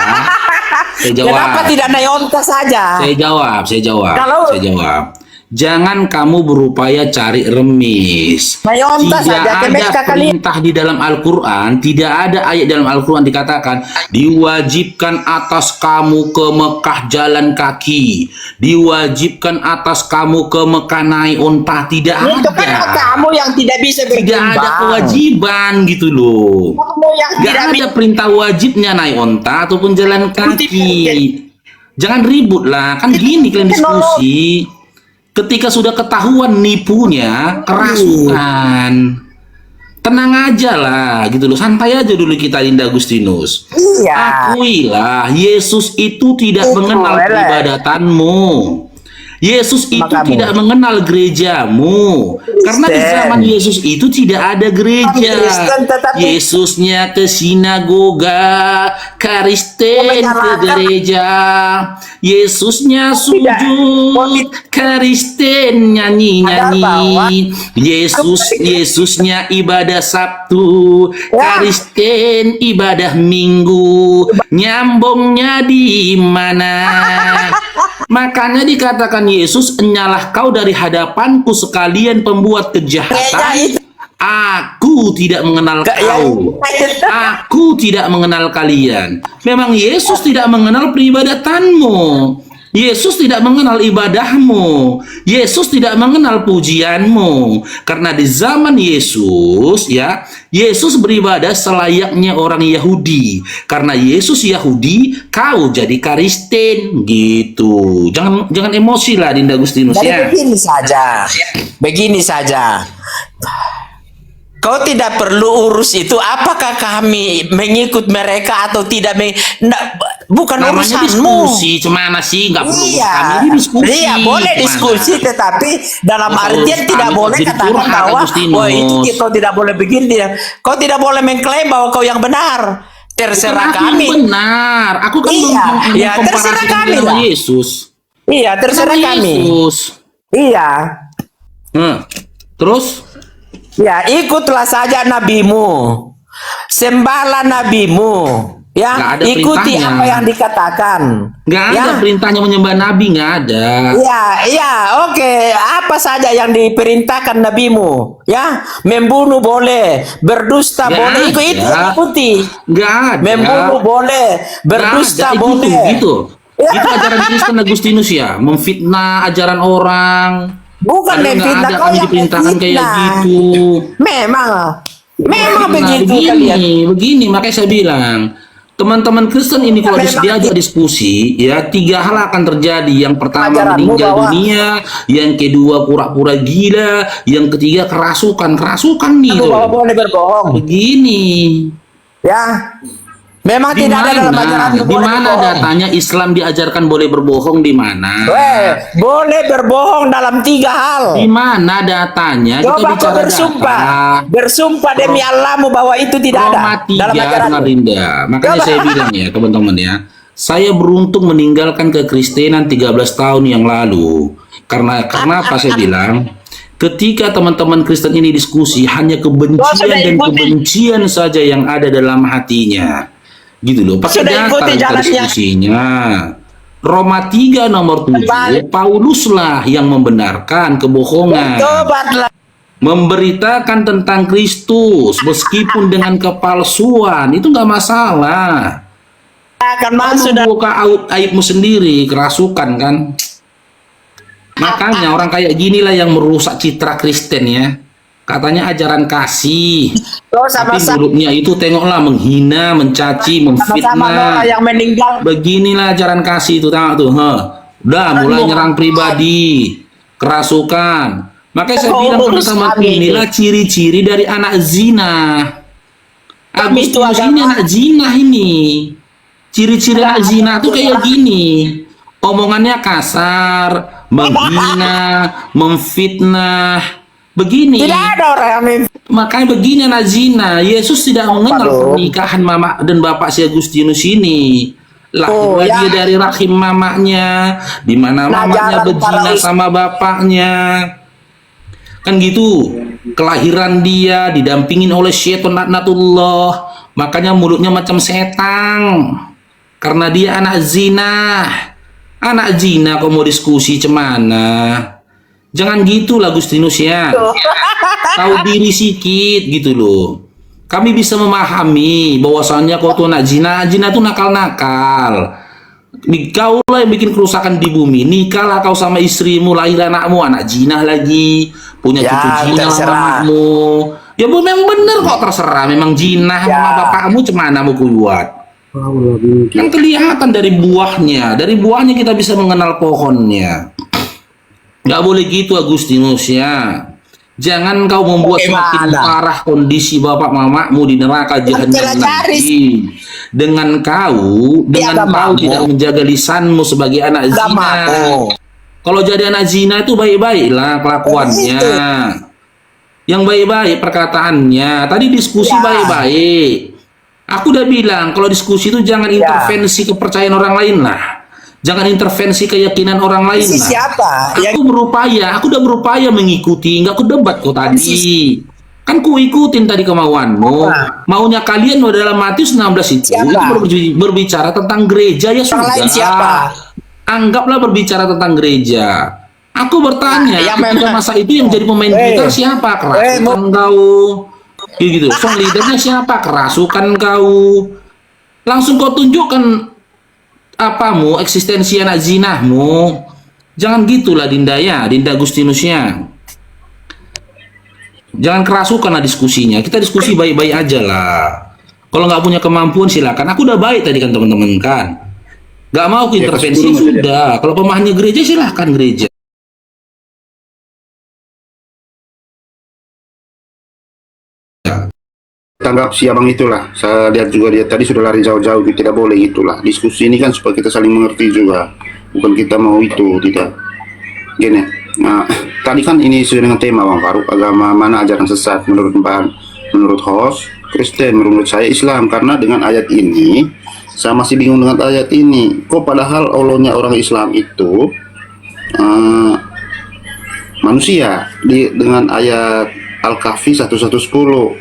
Saya jawab. Kenapa tidak naik onta saja? Saya jawab. Kalau- Saya jawab. Jangan kamu berupaya cari remis. Naik onta Tidak saja ke ada Mekah kalian. perintah di dalam Al-Quran, tidak ada ayat dalam Al-Quran dikatakan diwajibkan atas kamu ke Mekah jalan kaki, diwajibkan atas kamu ke Mekah naik onta. Tidak Itu kan ada. kamu yang tidak bisa Tidak berkembang. ada kewajiban gitu loh. Kamu yang Gak tidak ada bisa. perintah wajibnya naik onta ataupun jalan kaki. Jangan ribut lah, kan gini kalian diskusi. Ketika sudah ketahuan nipunya, kerasukan. Tenang aja lah, gitu loh. Santai aja dulu kita, Dinda Agustinus. Iya. Akuilah, Yesus itu tidak Itu mengenal boleh. peribadatanmu. Yesus itu Makamu. tidak mengenal gerejamu. Karena di Kristen. zaman Yesus itu tidak ada gereja. Kristen, tetapi- Yesusnya ke sinagoga, Kristen ke Menyalahkan- gereja. Yesusnya sujud, Kristen nyanyi-nyanyi. Yesusnya ibadah Sabtu, Ya. Kristen ibadah Minggu. Nyambungnya di mana? Makanya dikatakan Yesus, enyalah kau dari hadapanku sekalian pembuat Kayaknya kejahatan. itu- Aku tidak mengenal kau. Aku tidak mengenal kalian. Memang Yesus tidak mengenal peribadatanmu. Yesus tidak mengenal ibadahmu. Yesus tidak mengenal pujianmu. Karena di zaman Yesus, ya, Yesus beribadah selayaknya orang Yahudi. Karena Yesus Yahudi, kau jadi Kristen gitu. Jangan emosi lah, Dinda Agustinus Jadi ya. begini saja. Kau tidak perlu urus itu. Apakah kami mengikut mereka atau tidak? Bukan Namanya urusanmu. diskusi, cemana sih? Nggak perlu Iya, kami ini diskusi. iya boleh Gimana? diskusi, tetapi dalam Nggak artian urus tidak kami, boleh jadi katakan curhat, bahwa Agustinus. wah itu kau tidak boleh begini. Kau tidak boleh mengklaim bahwa kau yang benar. Terserah Bukan aku kami. yang benar. Aku kan Iya, iya, mengkomparasikan terserah kami dengan lah. Yesus. Iya, terserah Sama kami. Yesus. Iya. Terus Ya, ikutlah saja nabimu. Sembahlah nabimu. Ya, Nggak ada ikuti perintahnya. apa yang dikatakan. Nggak ya. ada perintahnya menyembah nabi, nggak ada. Ya, oke. Apa saja yang diperintahkan nabimu? Ya, membunuh boleh, berdusta Nggak boleh. ada. Ikuti. Nggak ada. Membunuh boleh, berdusta Nggak ada. boleh. Gitu. Itu ajaran Kristen Agustinus ya, memfitnah ajaran orang. Bukan Padahal nggak memfitnah, ada kau kami yang diperintahkan kayak memfitnah. gitu. Memang Nah, begitu kalian. begini, makanya saya bilang, teman-teman Kristen ini kalau Memang diajak diskusi, ya 3 hal akan terjadi. Yang pertama Ajaranmu meninggal bahwa- dunia, yang kedua pura-pura gila, yang ketiga kerasukan nih Kamu tuh. bahwa boleh berbohong. Begini. Ya. Memang Di tidak ada dalam mana? ajaran Di mana datanya Islam diajarkan boleh berbohong di mana? Boleh berbohong dalam 3 hal. Di mana datanya? Kita Coba kau bicara bersumpah. data. Bersumpah demi Allahmu bahwa itu tidak Roma ada dalam 3 ajaran. dengan Rinda. Makanya Coba. saya bilang ya teman-teman ya, saya beruntung meninggalkan kekristenan 13 tahun yang lalu. Karena apa saya bilang? Ketika teman-teman Kristen ini diskusi, hanya kebencian sudah dan ikuti. kebencian saja yang ada dalam hatinya. Gitu loh. Pakai Sudah data ikuti kita jalannya. diskusinya. Roma 3 nomor 7, Pauluslah yang membenarkan kebohongan. Tobatlah. Memberitakan tentang Kristus meskipun dengan kepalsuan itu nggak masalah. Akan masuk Kamu buka aibmu sendiri, kerasukan kan. Makanya orang kayak ginilah yang merusak citra Kristen ya. Katanya ajaran kasih, tapi sama-sama mulutnya itu tengoklah menghina, mencaci, sama-sama memfitnah. orang yang meninggal. Beginilah ajaran kasih itu, tengok tuh, udah mulai nyerang pribadi, kerasukan. Makanya saya bilang teman-teman, inilah ciri-ciri dari anak zina. Kami itu Agustinus ini agama. anak zina ini. Ciri-ciri anak zina tuh kayak gini. Omongannya kasar, menghina, memfitnah. Begini. Tidak ada orang yang Makanya begini anak zina. Yesus tidak mengenal pernikahan mama dan bapak si Agustinus ini. Lahirlah dia dari rahim mamanya, di mana mamanya Ajaran berzina para sama bapaknya. Kan gitu. Kelahiran dia didampingin oleh syaitan laknatullah. Makanya mulutnya macam setan. Karena dia anak zina. Anak zina kok mau diskusi cemana? Jangan gitu lah Agustinus ya. Tahu diri sedikit gitu loh. Kami bisa memahami bahwasannya kau tuh anak zina. Zina tuh nakal-nakal. Kau lah yang bikin kerusakan di bumi. Nikahlah kau sama istrimu, lahir anakmu, anak zina lagi. Punya Ya, cucu zina terserah. sama anakmu. Ya memang bener kok terserah. Memang zina sama bapakmu cemana mau kuat. Kan kelihatan dari buahnya. Dari buahnya kita bisa mengenal pohonnya. Nggak boleh gitu Agustinus ya. Jangan kau membuat semakin parah kondisi bapak mamamu di neraka jahanam nanti. Dengan kau tidak menjaga lisanmu sebagai anak zina. Kalau jadi anak zina itu baik-baiklah kelakuannya. Yang baik-baik perkataannya. Tadi diskusi baik-baik. Aku udah bilang kalau diskusi itu jangan intervensi kepercayaan orang lain lah. Jangan intervensi keyakinan orang lain lah. siapa? Aku udah berupaya mengikuti, nggak ku debat kok tadi. Kan ku ikutin tadi kemauanmu. Maunya kalian dalam Matius 16 itu berbicara tentang gereja ya sudah. lain siapa? Anggaplah berbicara tentang gereja. Aku bertanya, yang pada masa itu yang jadi pemain gitar siapa? Kerasukan kau. Gitu. Song leadernya siapa? Kerasukan kau. Langsung kau tunjukkan apamu, eksistensi anak zinahmu. Jangan gitulah Dinda ya, Dinda Agustinusnya. Jangan kerasukan lah diskusinya. Kita diskusi baik-baik aja lah. Kalau nggak punya kemampuan silakan. Aku udah baik tadi kan teman-teman kan. Nggak mau ke intervensi sudah. Kalau pemahamannya gereja silahkan gereja. Tanggap si abang itulah. Saya lihat juga dia tadi sudah lari jauh-jauh. Tidak boleh itulah. Diskusi ini kan supaya kita saling mengerti juga. Bukan kita mau itu, tidak. Gini. Nah, tadi kan ini sesuai dengan tema Bang Faruk. Agama mana ajaran sesat menurut menurut host Kristen, menurut saya Islam. Karena dengan ayat ini saya masih bingung dengan ayat ini. Kok padahal Allahnya orang Islam itu manusia dengan ayat Al-Kahfi 1110.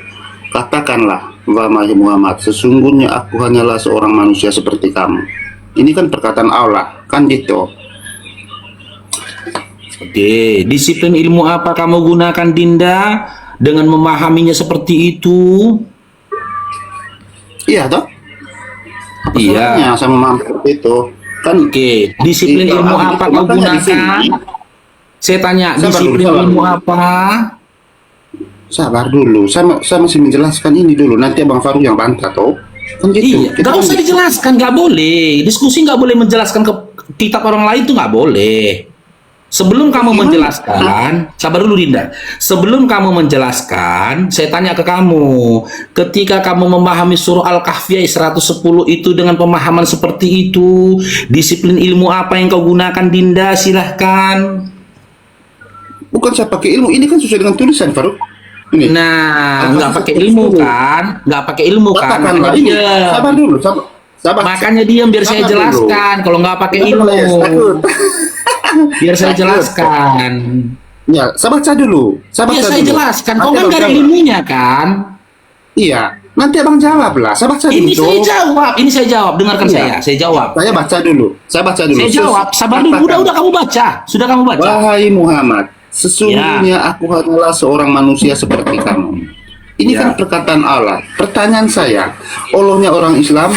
Katakanlah, wahai Muhammad, sesungguhnya aku hanyalah seorang manusia seperti kamu. Ini kan perkataan Allah, kan gitu. Oke, disiplin ilmu apa kamu gunakan Dinda dengan memahaminya seperti itu? Iya toh? Iya. Masalahnya sama memahami seperti itu. Kan Oke, disiplin itu, ilmu makanya apa kau di gunakan? sini. Saya tanya, Sabar disiplin dulu, sabar ilmu dulu. apa? Sabar dulu, saya masih menjelaskan ini dulu. Nanti Abang Faruk yang bantah toh. Kan gitu. Iya, Kita nggak kan usah gitu. dijelaskan, nggak boleh. Diskusi nggak boleh menjelaskan ke kitab orang lain tuh nggak boleh. Sebelum kamu menjelaskan, sabar dulu Dinda. Sebelum kamu menjelaskan, saya tanya ke kamu. Ketika kamu memahami surah Al-Kahfi ayat 110 itu dengan pemahaman seperti itu, disiplin ilmu apa yang kau gunakan Dinda? Silahkan. Bukan saya pakai ilmu, ini kan sesuai dengan tulisan Faruk. Ini. Nah, Al-Kahfi nggak pakai 110. ilmu kan? Nggak pakai ilmu kan? Katakanlah Makanya ini. diam. Sabar dulu, sabar. Makanya diam biar saya Sabar dulu. jelaskan. Kalau nggak pakai Kita ilmu, boleh, takut. biar saya Takut. jelaskan. Ya, saya baca dulu. Saya Ya baca saya dulu. jelaskan. Kau Nanti kan Abang nggak ada jawab. ilmunya kan? Iya, nanti Abang jawab lah. Saya baca dulu. Ini saya jawab. Ini saya jawab. Dengarkan Iya. saya jawab. Saya baca dulu. Saya baca dulu. Saya jawab. Sabar dulu. Katakan, Udah kamu baca. Sudah kamu baca. wahai Muhammad, sesungguhnya Ya. aku hanyalah seorang manusia seperti kamu. Ini Ya. kan perkataan Allah. Pertanyaan saya, Allahnya orang Islam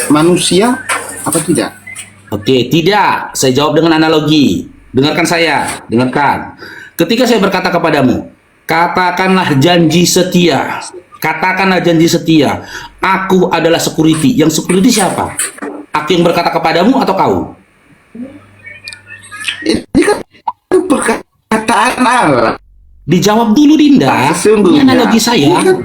manusia apa tidak? Oke, tidak. Saya jawab dengan analogi. Dengarkan saya. Dengarkan. Ketika saya berkata kepadamu, katakanlah janji setia. Katakanlah janji setia. Aku adalah security. Yang security siapa? Aku yang berkata kepadamu atau kau? Ini kan perkataan Allah. Dijawab dulu Dinda. Ini Sesungguhnya. analogi saya. Ini kan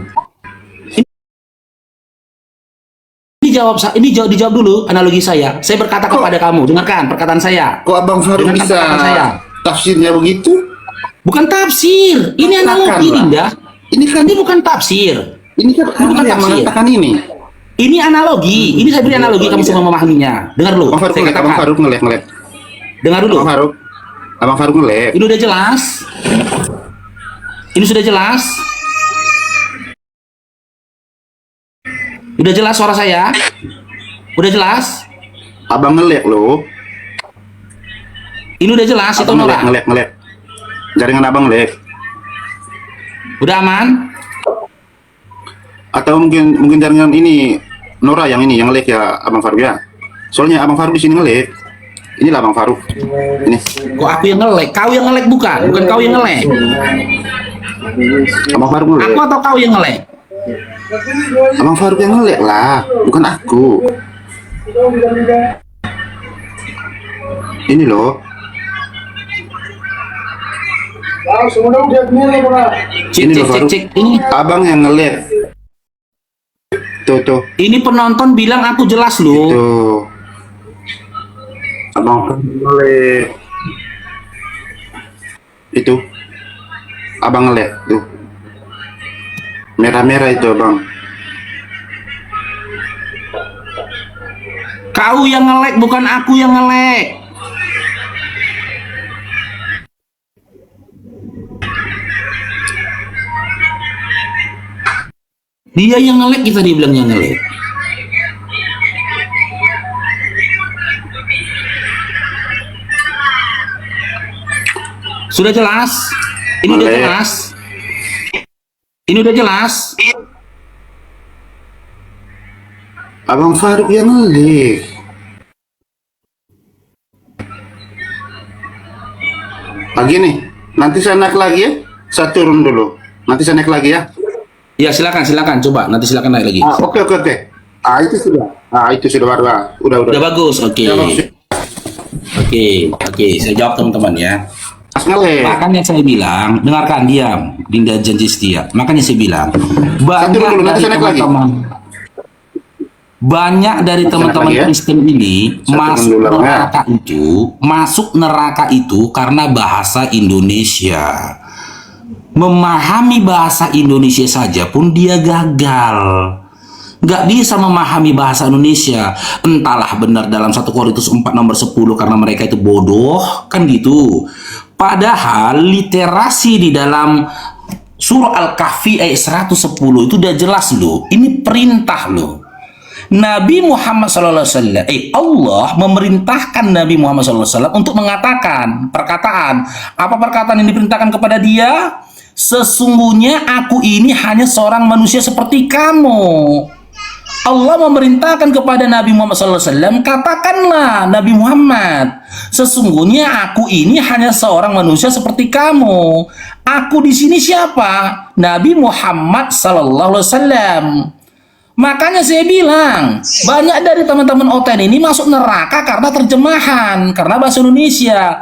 Dijawab dulu analogi saya. Saya berkata kepada kamu, dengarkan perkataan saya. kok Abang Faruk Dengarkan bisa perkataan saya. tafsirnya begitu? Bukan tafsir. Ini analogi Katakanlah. Dinda. Ini kan Ini bukan tafsir. ini kan bukan Allah yang tafsir. mengatakan ini. Ini analogi. Ini saya beri analogi kamu semua memahaminya. Dengar dulu. Abang Faruk Saya ngelek, Abang katakan. Faruk ngelek. Dengar dulu. Abang Faruk ngelek. Ini udah jelas. Ini sudah jelas. Udah jelas suara saya? Udah jelas? Abang ngelek loh. Ini udah jelas itu Abang Nora. ngelek. Jaringan Abang ngelek. Udah aman? Atau mungkin jaringan ini Nora yang ngelek ya Abang Faruk ya. Soalnya Abang Faruk di sini ngelek. Inilah Abang Faruk. Ini Kok aku yang ngelek? Kau yang ngelek bukan? Bukan kau yang ngelek. Abang Faruk ngelek. Aku atau kau yang ngelek? Abang Faruk yang ngelek lah, bukan aku. Ini loh. Cek, Ini cek, loh cek, Faruk. cek. Ini, Abang yang ngelek. Tuh. ini penonton bilang aku jelas loh. Tuh. Abang Faruk ngelek. Itu. Abang ngelek tuh. Merah-merah itu Abang. Kau yang ngelek, bukan aku yang ngelek. Dia yang ngelek, kita dibilang yang ngelek. Sudah jelas? Ini udah Ngelek. jelas? Ini udah jelas? Abang Faruk yang ngelek. Lagi nih, nanti saya naik lagi ya. Saya turun dulu. Nanti saya naik lagi ya. Ya silakan, coba nanti silakan naik lagi. Oke. Itu sudah baru. Udah. Udah bagus, oke. Ya, bagus. Oke, saya jawab teman-teman ya. Mas ngelek. Makanya saya bilang, dengarkan diam, Dinda janji setia. Makanya saya bilang, banyak dulu, nanti dari saya naik lagi. teman-teman, banyak dari Saya naik teman-teman lagi ya. Kristen ini Saya masuk turun dulu, ya. neraka itu karena bahasa Indonesia. Memahami bahasa Indonesia saja pun dia gagal. Nggak bisa memahami bahasa Indonesia. Entahlah benar dalam 1 Korintus 4 nomor 10 karena mereka itu bodoh, kan gitu. Padahal literasi di dalam Surah Al-Kahfi ayat 110 itu udah jelas loh. Ini perintah loh. Nabi Muhammad SAW, Allah memerintahkan Nabi Muhammad SAW untuk mengatakan perkataan. Apa perkataan yang diperintahkan kepada dia? Sesungguhnya aku ini hanya seorang manusia seperti kamu. Allah memerintahkan kepada Nabi Muhammad SAW, katakanlah Nabi Muhammad, sesungguhnya aku ini hanya seorang manusia seperti kamu. Aku di sini siapa? Nabi Muhammad SAW. Makanya saya bilang, banyak dari teman-teman OTN ini masuk neraka karena terjemahan, karena bahasa Indonesia.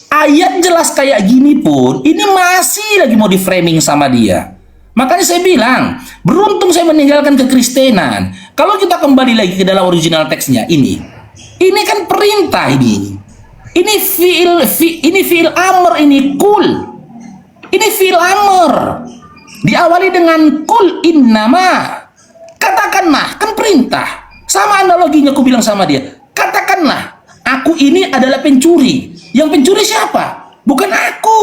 Ayat jelas kayak gini pun, ini masih lagi mau di framing sama dia. Makanya saya bilang, beruntung saya meninggalkan kekristenan. Kalau kita kembali lagi ke dalam original teksnya ini kan perintah ini. Ini fi'il amr, ini kul. Ini fi'il amr. Diawali dengan kul innama. Katakanlah, kan perintah. Sama analoginya aku bilang sama dia. Katakanlah, aku ini adalah pencuri. Yang pencuri siapa? Bukan aku.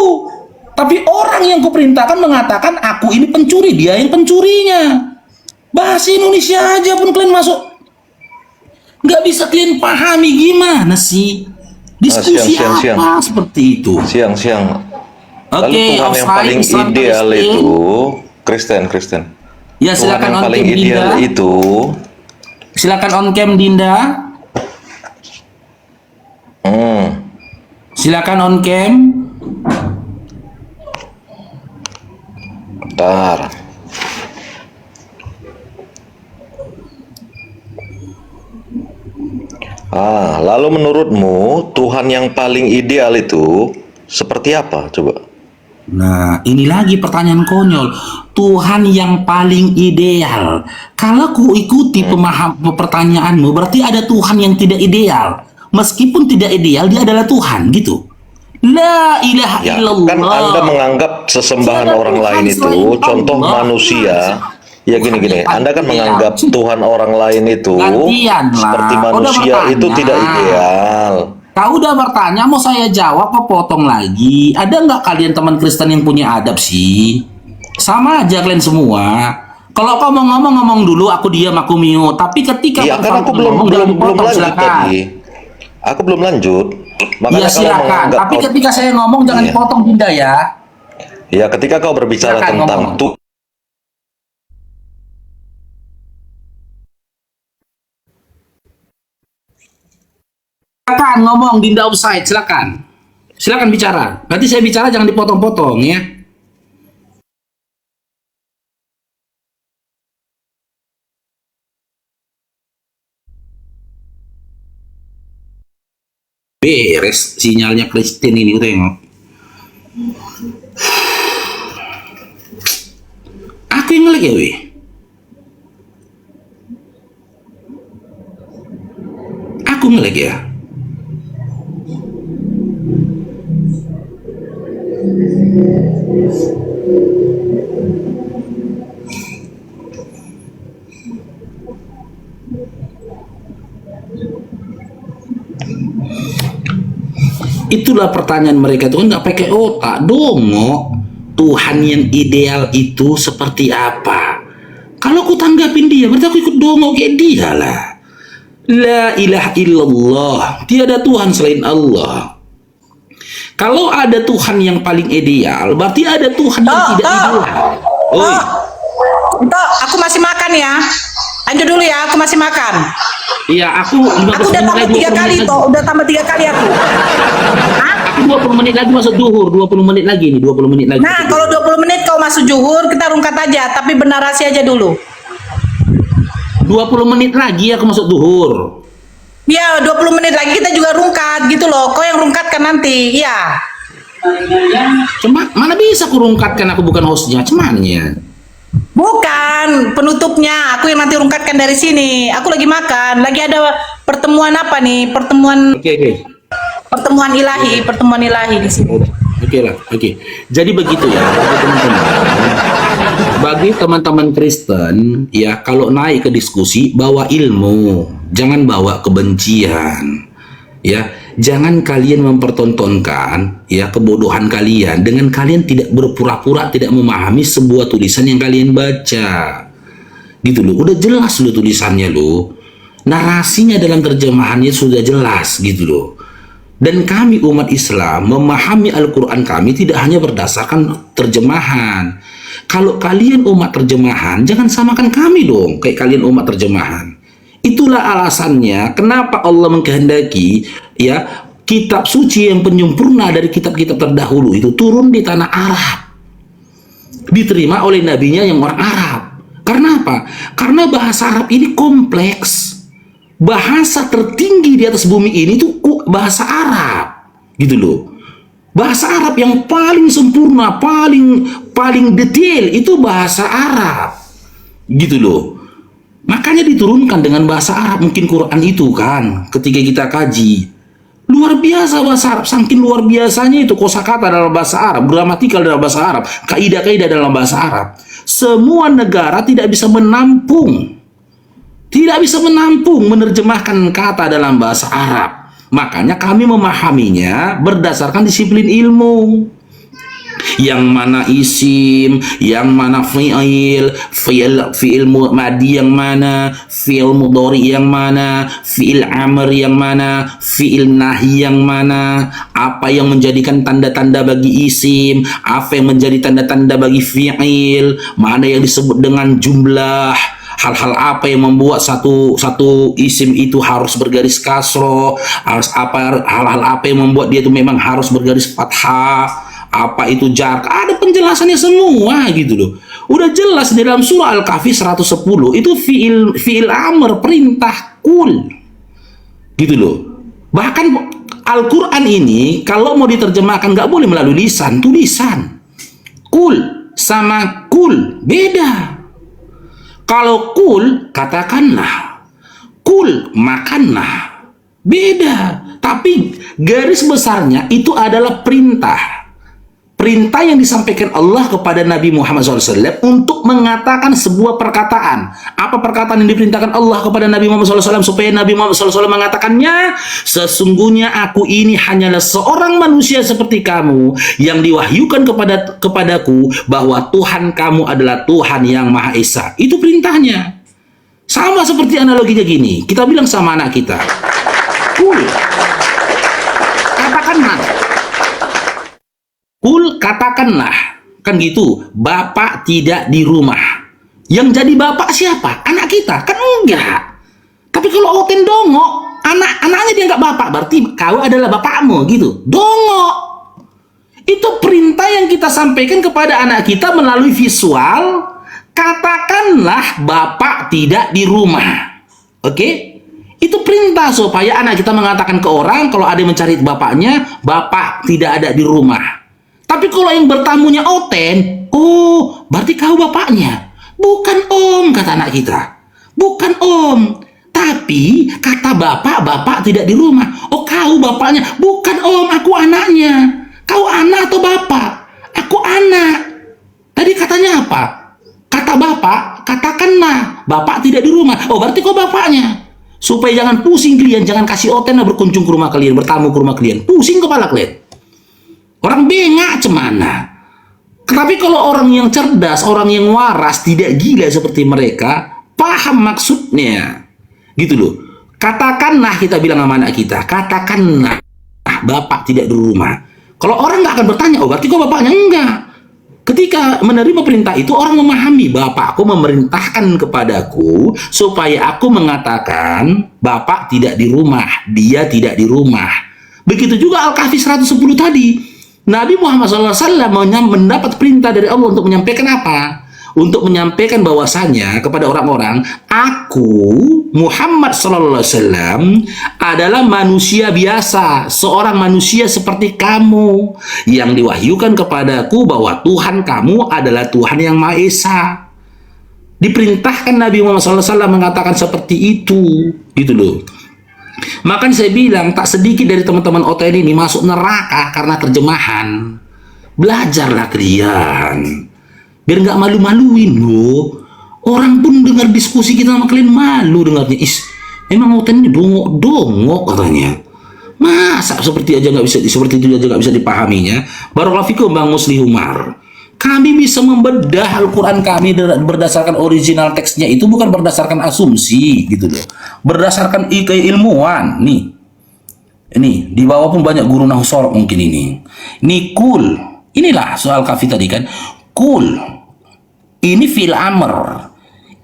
Tapi orang yang kuperintahkan mengatakan aku ini pencuri, dia yang pencurinya. Bahasa Indonesia aja pun kalian masuk. Nggak bisa kalian pahami gimana sih? Diskusi apa seperti itu? Siang. Oke, Lalu Tuhan yang paling ideal itu Kristen. Ya, Tuhan silakan yang on paling cam ideal Dinda. itu Silakan on cam Dinda. Silakan on cam. bentar. Lalu menurutmu Tuhan yang paling ideal itu seperti apa? Coba. Nah, ini lagi pertanyaan konyol. Tuhan yang paling ideal. Kalau ku ikuti pertanyaanmu, berarti ada Tuhan yang tidak ideal. Meskipun tidak ideal, dia adalah Tuhan, gitu. La ilaha Ya, illallah. kan Anda menganggap sesembahan Tiada orang Tuhan lain itu selain contoh Allah. manusia. Ya gini. Anda kan menganggap Tuhan orang lain itu Gantian lah. seperti Udah manusia itu bertanya. tidak ideal. Kau udah bertanya, mau saya jawab apa potong lagi? Ada nggak kalian teman Kristen yang punya adab sih? Sama aja kalian semua. Kalau kau mau ngomong dulu, aku diam, aku mute. Tapi ketika Iya, kan aku belum lanjut tadi. Aku belum lanjut. Makanya Iya kalau silakan. menganggap Tapi ketika saya ngomong jangan Iya. potong Dinda ya. Ya, ketika kau berbicara Silakan tentang ngomong. Tuhan, Silakan ngomong Dinda offside, silakan. Silakan bicara. Nanti saya bicara jangan dipotong-potong ya. Beres sinyalnya Kristen ini, ku tengok. Aku yang ngelag ya, weh. Aku ngelag ya. Itulah pertanyaan mereka tuh kan nggak pakai otak, dongo. Tuhan yang ideal itu seperti apa? Kalau aku tanggapin dia, berarti aku ikut dongo kayak dia lah. La ilaha illallah, tiada Tuhan selain Allah. Kalau ada Tuhan yang paling ideal, berarti ada Tuhan yang tidak ideal. Oi, Tok, aku masih makan ya. Lanjut dulu ya, aku masih makan. iya aku 15 Aku udah menit tambah lagi, 3 kali, Tok. Udah tambah 3 kali aku. Aku 20 menit lagi masuk duhur, 20 menit lagi nih, 20 menit lagi. Nah, kalau 20 menit kau masuk zuhur, kita rungkat aja. Tapi bernarasi aja dulu. 20 menit lagi aku masuk duhur. Ya, 20 menit lagi kita juga rungkat gitu loh. Kau yang rungkatkan nanti, iya. Cuma mana bisa aku rungkatkan, aku bukan hostnya, cumannya. Bukan penutupnya, aku yang nanti rungkatkan dari sini. Aku lagi makan, lagi ada pertemuan apa nih? Pertemuan Oke. pertemuan ilahi di sini. Oke lah, oke. Jadi begitu ya, bagi teman-teman Kristen, ya kalau naik ke diskusi bawa ilmu, jangan bawa kebencian. Ya, jangan kalian mempertontonkan ya kebodohan kalian dengan kalian tidak berpura-pura tidak memahami sebuah tulisan yang kalian baca. Gitu loh, udah jelas loh tulisannya loh. Narasinya dalam terjemahannya sudah jelas gitu loh. Dan kami umat Islam memahami Al-Quran kami tidak hanya berdasarkan terjemahan. Kalau kalian umat terjemahan, jangan samakan kami dong kayak kalian umat terjemahan. Itulah alasannya kenapa Allah mengkehendaki ya kitab suci yang penyempurna dari kitab-kitab terdahulu itu turun di tanah Arab. Diterima oleh nabinya yang orang Arab. Karena apa? Karena bahasa Arab ini kompleks. Bahasa tertinggi di atas bumi ini tuh bahasa Arab, gitu loh. Bahasa Arab yang paling sempurna, paling detail itu bahasa Arab, gitu loh. Makanya diturunkan dengan bahasa Arab. Mungkin Quran itu kan, ketika kita kaji, luar biasa bahasa Arab. Saking luar biasanya itu kosakata dalam bahasa Arab, gramatikal dalam bahasa Arab, kaidah-kaidah dalam bahasa Arab. Semua negara tidak bisa menampung menerjemahkan kata dalam bahasa Arab. Makanya kami memahaminya berdasarkan disiplin ilmu. Yang mana isim, yang mana fi'il madi yang mana, fi'il mudhari yang mana, fi'il amr yang mana, fi'il nahi yang mana, apa yang menjadikan tanda-tanda bagi isim, apa yang menjadi tanda-tanda bagi fi'il, mana yang disebut dengan jumlah, hal-hal apa yang membuat satu isim itu harus bergaris kasroh, hal-hal apa yang membuat dia itu memang harus bergaris fathah, apa itu jar, ada penjelasannya semua gitu loh. Udah jelas di dalam surah Al-Kahfi 110 itu fi'il amr, perintah kul gitu loh. Bahkan Al-Quran ini kalau mau diterjemahkan nggak boleh melalui lisan, tulisan. Kul sama kul beda. Kalau kul katakanlah, kul makanlah, beda. Tapi garis besarnya itu adalah perintah. Perintah yang disampaikan Allah kepada Nabi Muhammad SAW untuk mengatakan sebuah perkataan. Apa perkataan yang diperintahkan Allah kepada Nabi Muhammad SAW supaya Nabi Muhammad SAW mengatakannya? Sesungguhnya aku ini hanyalah seorang manusia seperti kamu yang diwahyukan kepadaku bahwa Tuhan kamu adalah Tuhan yang Maha Esa. Itu perintahnya. Sama seperti analoginya gini. Kita bilang sama anak kita, kul, katakanlah. Kul katakanlah, kan gitu, bapak tidak di rumah. Yang jadi bapak siapa? Anak kita, kan enggak. Tapi kalau Oten dongok, anaknya dia enggak bapak, berarti kau adalah bapakmu gitu. Dongok. Itu perintah yang kita sampaikan kepada anak kita melalui visual. Katakanlah bapak tidak di rumah. Oke? Itu perintah supaya anak kita mengatakan ke orang kalau ada yang mencari bapaknya, bapak tidak ada di rumah. Tapi kalau yang bertamunya Oten, oh, berarti kau bapaknya. Bukan om, kata anak kita. Bukan om. Tapi kata bapak tidak di rumah. Oh, kau bapaknya. Bukan om, aku anaknya. Kau anak atau bapak? Aku anak. Tadi katanya apa? Kata bapak, katakanlah bapak tidak di rumah. Oh, berarti kau bapaknya. Supaya jangan pusing kalian, jangan kasih Oten berkunjung ke rumah kalian, bertamu ke rumah kalian. Pusing kepala kalian. Orang bengak cemana. Tapi kalau orang yang cerdas, orang yang waras, tidak gila seperti mereka, paham maksudnya. Gitu loh. Katakanlah, kita bilang sama anak kita, katakanlah bapak tidak di rumah. Kalau orang nggak akan bertanya, oh berarti kok bapaknya? Enggak. Ketika menerima perintah itu, orang memahami, bapakku memerintahkan kepadaku supaya aku mengatakan bapak tidak di rumah, dia tidak di rumah. Begitu juga Al-Kahfi 110 tadi. Nabi Muhammad SAW mendapat perintah dari Allah untuk menyampaikan apa? Untuk menyampaikan bahwasanya kepada orang-orang, aku Muhammad SAW adalah manusia biasa, seorang manusia seperti kamu yang diwahyukan kepadaku bahwa Tuhan kamu adalah Tuhan yang Maha Esa. Diperintahkan Nabi Muhammad SAW mengatakan seperti itu, gitu loh. Makanya saya bilang tak sedikit dari teman-teman OTN ini masuk neraka karena terjemahan. Belajarlah kalian, biar nggak malu-maluin loh. Orang pun dengar diskusi kita sama kalian malu dengarnya. Emang OTN ini dongok-dongok katanya. Masa seperti itu aja nggak bisa dipahaminya? Barakallahu fikum Bang Musli Umar. Kami bisa membedah Al-Quran kami berdasarkan original teksnya, itu bukan berdasarkan asumsi gitu loh. Berdasarkan keilmuan. Nih. Ini di bawah pun banyak guru nahwu sorok mungkin ini. Ini kul. Inilah soal kafi tadi kan. Kul. Ini fil amr.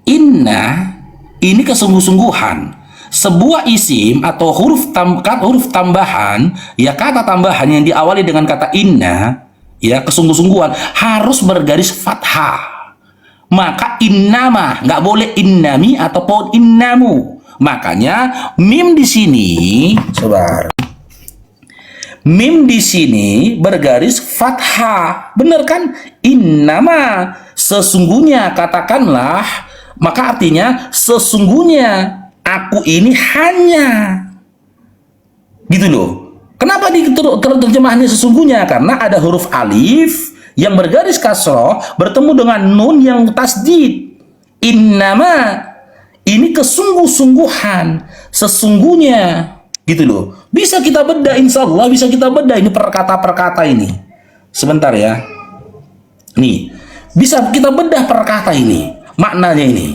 Inna ini kesungguh-sungguhan. Sebuah isim atau huruf tambahan, ya kata tambahan yang diawali dengan kata inna, ya kesungguh-sungguhan harus bergaris fathah. Maka innama, nggak boleh innami ataupun innamu. Makanya mim di sini, saudara. Mim di sini bergaris fathah. Benar kan? Innama, sesungguhnya, katakanlah, maka artinya sesungguhnya aku ini hanya. Gitu loh. Kenapa terjemahannya sesungguhnya? Karena ada huruf alif yang bergaris kasroh bertemu dengan nun yang tasdid. Innama, ini kesungguh-sungguhan, sesungguhnya. Gitu loh. Bisa kita bedah, insya Allah bisa kita bedah ini perkata-perkata ini. Sebentar ya. Nih, bisa kita bedah perkata ini, maknanya ini,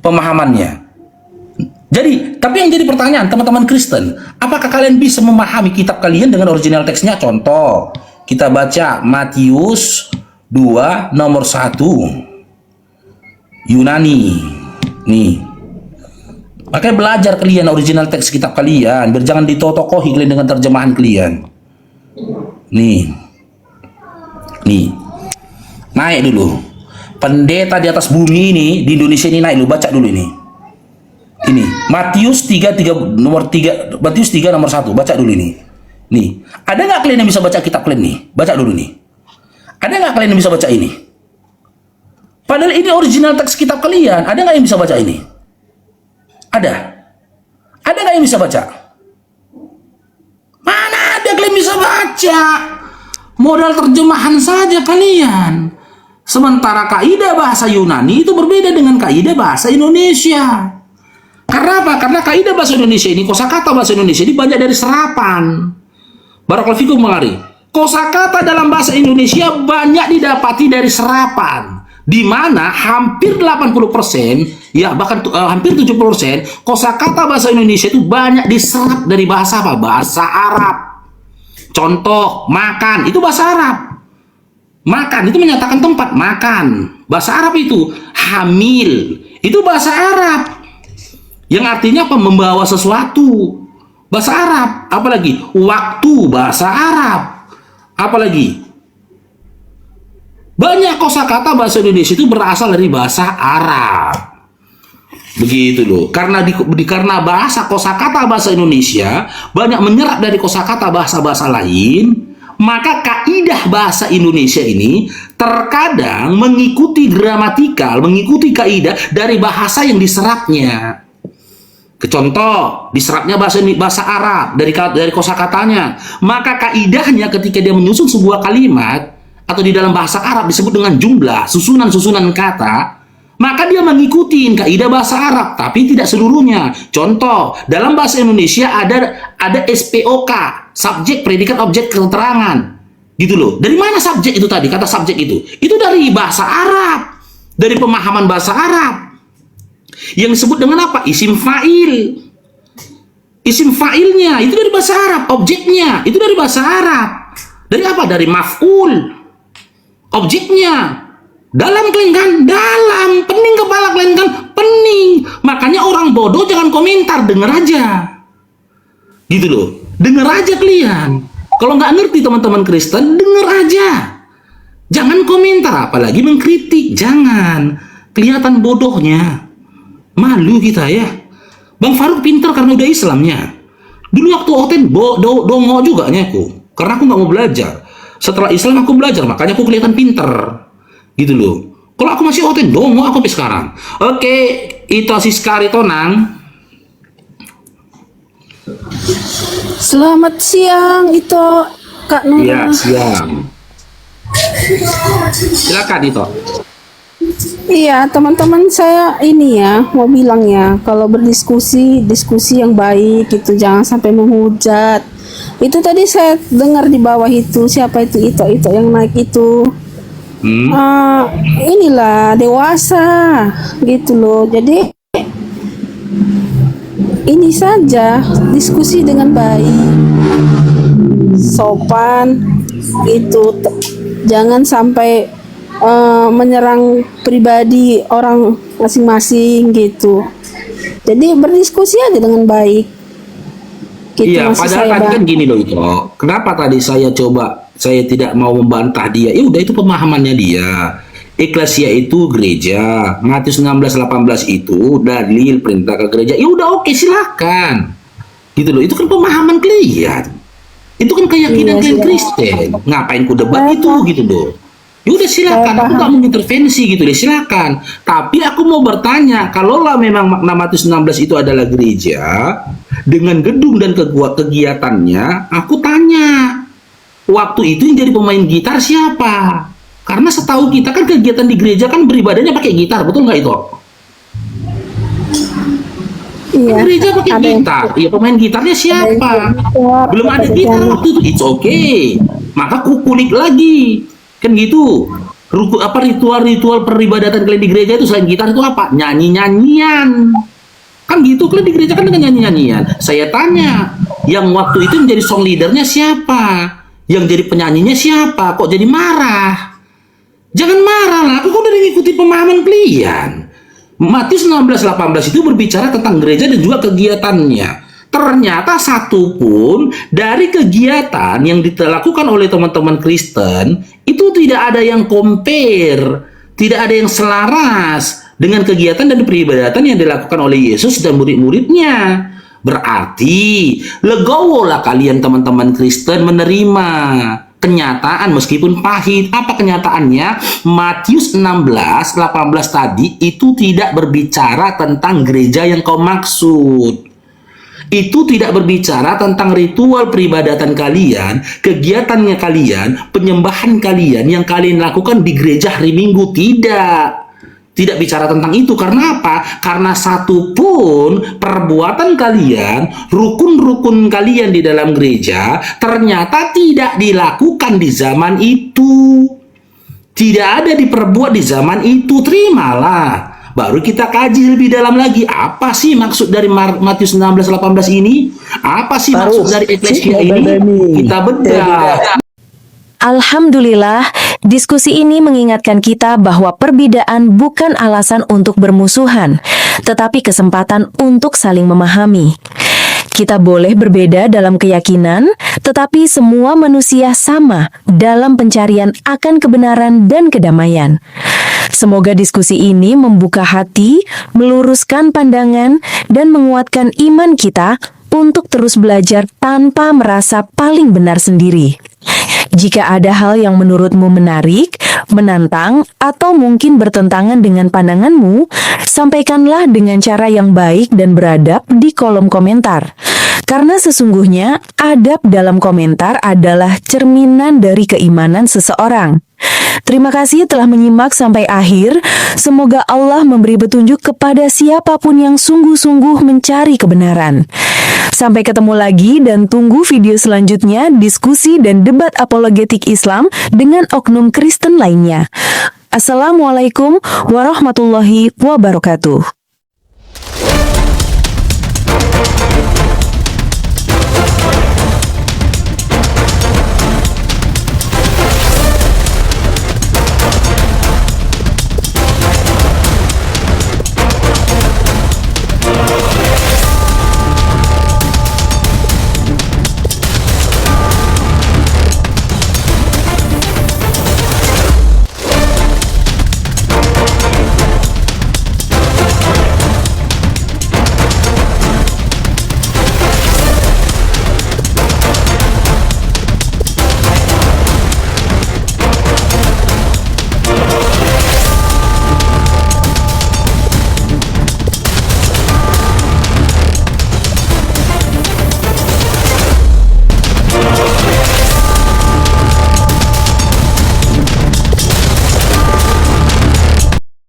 pemahamannya. Jadi, tapi yang jadi pertanyaan teman-teman Kristen, apakah kalian bisa memahami kitab kalian dengan original teksnya? Contoh, kita baca Matius 2 nomor 1 Yunani. Nih. Makanya belajar kalian original teks kitab kalian, biar jangan ditotokohi kalian dengan terjemahan kalian. Nih. Nih. Naik dulu. Pendeta di atas bumi ini di Indonesia ini naik dulu, baca dulu ini. Ini Matius 3 nomor 1, baca dulu ini. Nih, ada nggak kalian yang bisa baca kitab kalian nih? Baca dulu nih. Ada nggak kalian yang bisa baca ini? Padahal ini original teks kitab kalian. Ada nggak yang bisa baca ini? Ada. Ada nggak yang bisa baca? Mana ada kalian bisa baca? Modal terjemahan saja kalian. Sementara kaidah bahasa Yunani itu berbeda dengan kaidah bahasa Indonesia. Karena apa? Karena kaidah bahasa Indonesia ini, kosakata bahasa Indonesia ini banyak dari serapan. Barakallahu fikum mengari. Kosakata dalam bahasa Indonesia banyak didapati dari serapan. Di mana hampir 80%, ya bahkan hampir 70%, kosakata bahasa Indonesia itu banyak diserap dari bahasa apa? Bahasa Arab. Contoh, makan, itu bahasa Arab. Makan, itu menyatakan tempat, makan. Bahasa Arab itu. Hamil, itu bahasa Arab. Yang artinya apa? Membawa sesuatu. Bahasa Arab. Apalagi? Waktu, bahasa Arab. Apalagi? Banyak kosakata bahasa Indonesia itu berasal dari bahasa Arab. Begitu loh. Karena karena bahasa kosakata bahasa Indonesia banyak menyerap dari kosakata bahasa-bahasa lain, maka kaidah bahasa Indonesia ini terkadang mengikuti gramatikal, mengikuti kaidah dari bahasa yang diserapnya. Contoh, diserapnya bahasa Arab dari kosakatanya. Maka kaidahnya ketika dia menyusun sebuah kalimat atau di dalam bahasa Arab disebut dengan jumlah, susunan-susunan kata, maka dia mengikuti kaidah bahasa Arab, tapi tidak seluruhnya. Contoh, dalam bahasa Indonesia ada SPOK, subjek, predikat, objek, keterangan. Gitu loh. Dari mana subjek itu tadi? Kata subjek itu. Itu dari bahasa Arab. Dari pemahaman bahasa Arab. Yang disebut dengan apa? Isim fa'il. Isim fa'ilnya itu dari bahasa Arab, objeknya itu dari bahasa Arab. Dari apa? Dari maf'ul. Objeknya dalam kelingkan, dalam pening kepala kelingkan, pening. Makanya orang bodoh jangan komentar, denger aja. Gitu loh. Denger aja kalian. Kalau nggak ngerti teman-teman Kristen, denger aja. Jangan komentar, apalagi mengkritik. Jangan. Kelihatan bodohnya. Malu kita ya. Bang Faruk pintar karena udah Islamnya. Dulu waktu oten dongo juga aku. Karena aku nggak mau belajar. Setelah Islam aku belajar, makanya aku kelihatan pinter. Gitu loh. Kalau aku masih oten dongo aku sampai sekarang. Oke, itu Siskari Tonang. Selamat siang, itu Kak Nura. Iya, siang. Silakan itu. Iya, teman-teman saya ini ya mau bilang ya, kalau berdiskusi diskusi yang baik gitu, jangan sampai menghujat. Itu tadi saya dengar di bawah itu siapa itu yang naik itu. Inilah dewasa gitu loh. Jadi ini saja diskusi dengan baik, sopan gitu. Jangan sampai menyerang pribadi orang masing-masing gitu. Jadi berdiskusi aja dengan baik. Gitu, Iya, padahal tadi kan gini loh itu. Kenapa tadi saya tidak mau membantah dia? Ya udah, itu pemahamannya dia. Eklesia itu gereja, Matius 16:18 itu dalil perintah ke gereja. Ya udah, oke, silakan. Gitu loh. Itu kan pemahaman kalian. Itu kan keyakinan kalian Kristen. Ngapain ku debat itu gitu loh. Ya udah, silakan. Aku nggak mau intervensi gitu deh, silakan. Tapi aku mau bertanya, kalaulah memang makna Matius 16 itu adalah gereja dengan gedung dan kegiatannya, aku tanya, waktu itu yang jadi pemain gitar siapa? Karena setahu kita kan kegiatan di gereja kan beribadahnya pakai gitar, betul nggak itu? Iya. Gereja pakai gitar, iya, pemain gitarnya siapa? Belum ada gitar waktu itu, it's okay. Maka kulik lagi, kan gitu. Ritual peribadatan kalian di gereja itu selain gitar itu apa? Nyanyi-nyanyian. Kan gitu, kalian di gereja kan dengan nyanyi-nyanyian. Saya tanya, yang waktu itu menjadi song leadernya siapa? Yang jadi penyanyinya siapa? Kok jadi marah? Jangan marah lah, aku udah mengikuti pemahaman kalian. Matius 16:18 itu berbicara tentang gereja dan juga kegiatannya. Ternyata satu pun dari kegiatan yang dilakukan oleh teman-teman Kristen itu tidak ada yang compare, tidak ada yang selaras dengan kegiatan dan peribadatan yang dilakukan oleh Yesus dan murid-muridnya. Berarti legowolah kalian teman-teman Kristen menerima kenyataan meskipun pahit. Apa kenyataannya? Matius 16:18 tadi itu tidak berbicara tentang gereja yang kau maksud. Itu tidak berbicara tentang ritual peribadatan kalian, kegiatannya kalian, penyembahan kalian yang kalian lakukan di gereja hari Minggu. Tidak bicara tentang itu. Karena apa? Karena satu pun perbuatan kalian, rukun-rukun kalian di dalam gereja ternyata tidak dilakukan di zaman itu. Tidak ada diperbuat di zaman itu. Terimalah. Baru kita kaji lebih dalam lagi. Apa sih maksud dari Matius 16:18 ini? Apa sih maksud dari eklesia ini? Kita bedah. Alhamdulillah, diskusi ini mengingatkan kita bahwa perbedaan bukan alasan untuk bermusuhan, tetapi kesempatan untuk saling memahami. Kita boleh berbeda dalam keyakinan, tetapi semua manusia sama dalam pencarian akan kebenaran dan kedamaian. Semoga diskusi ini membuka hati, meluruskan pandangan, dan menguatkan iman kita untuk terus belajar tanpa merasa paling benar sendiri. Jika ada hal yang menurutmu menarik, menantang, atau mungkin bertentangan dengan pandanganmu, sampaikanlah dengan cara yang baik dan beradab di kolom komentar. Karena sesungguhnya, adab dalam komentar adalah cerminan dari keimanan seseorang. Terima kasih telah menyimak sampai akhir. Semoga Allah memberi petunjuk kepada siapapun yang sungguh-sungguh mencari kebenaran. Sampai ketemu lagi dan tunggu video selanjutnya diskusi dan debat apologetik Islam dengan oknum Kristen lainnya. Assalamualaikum warahmatullahi wabarakatuh.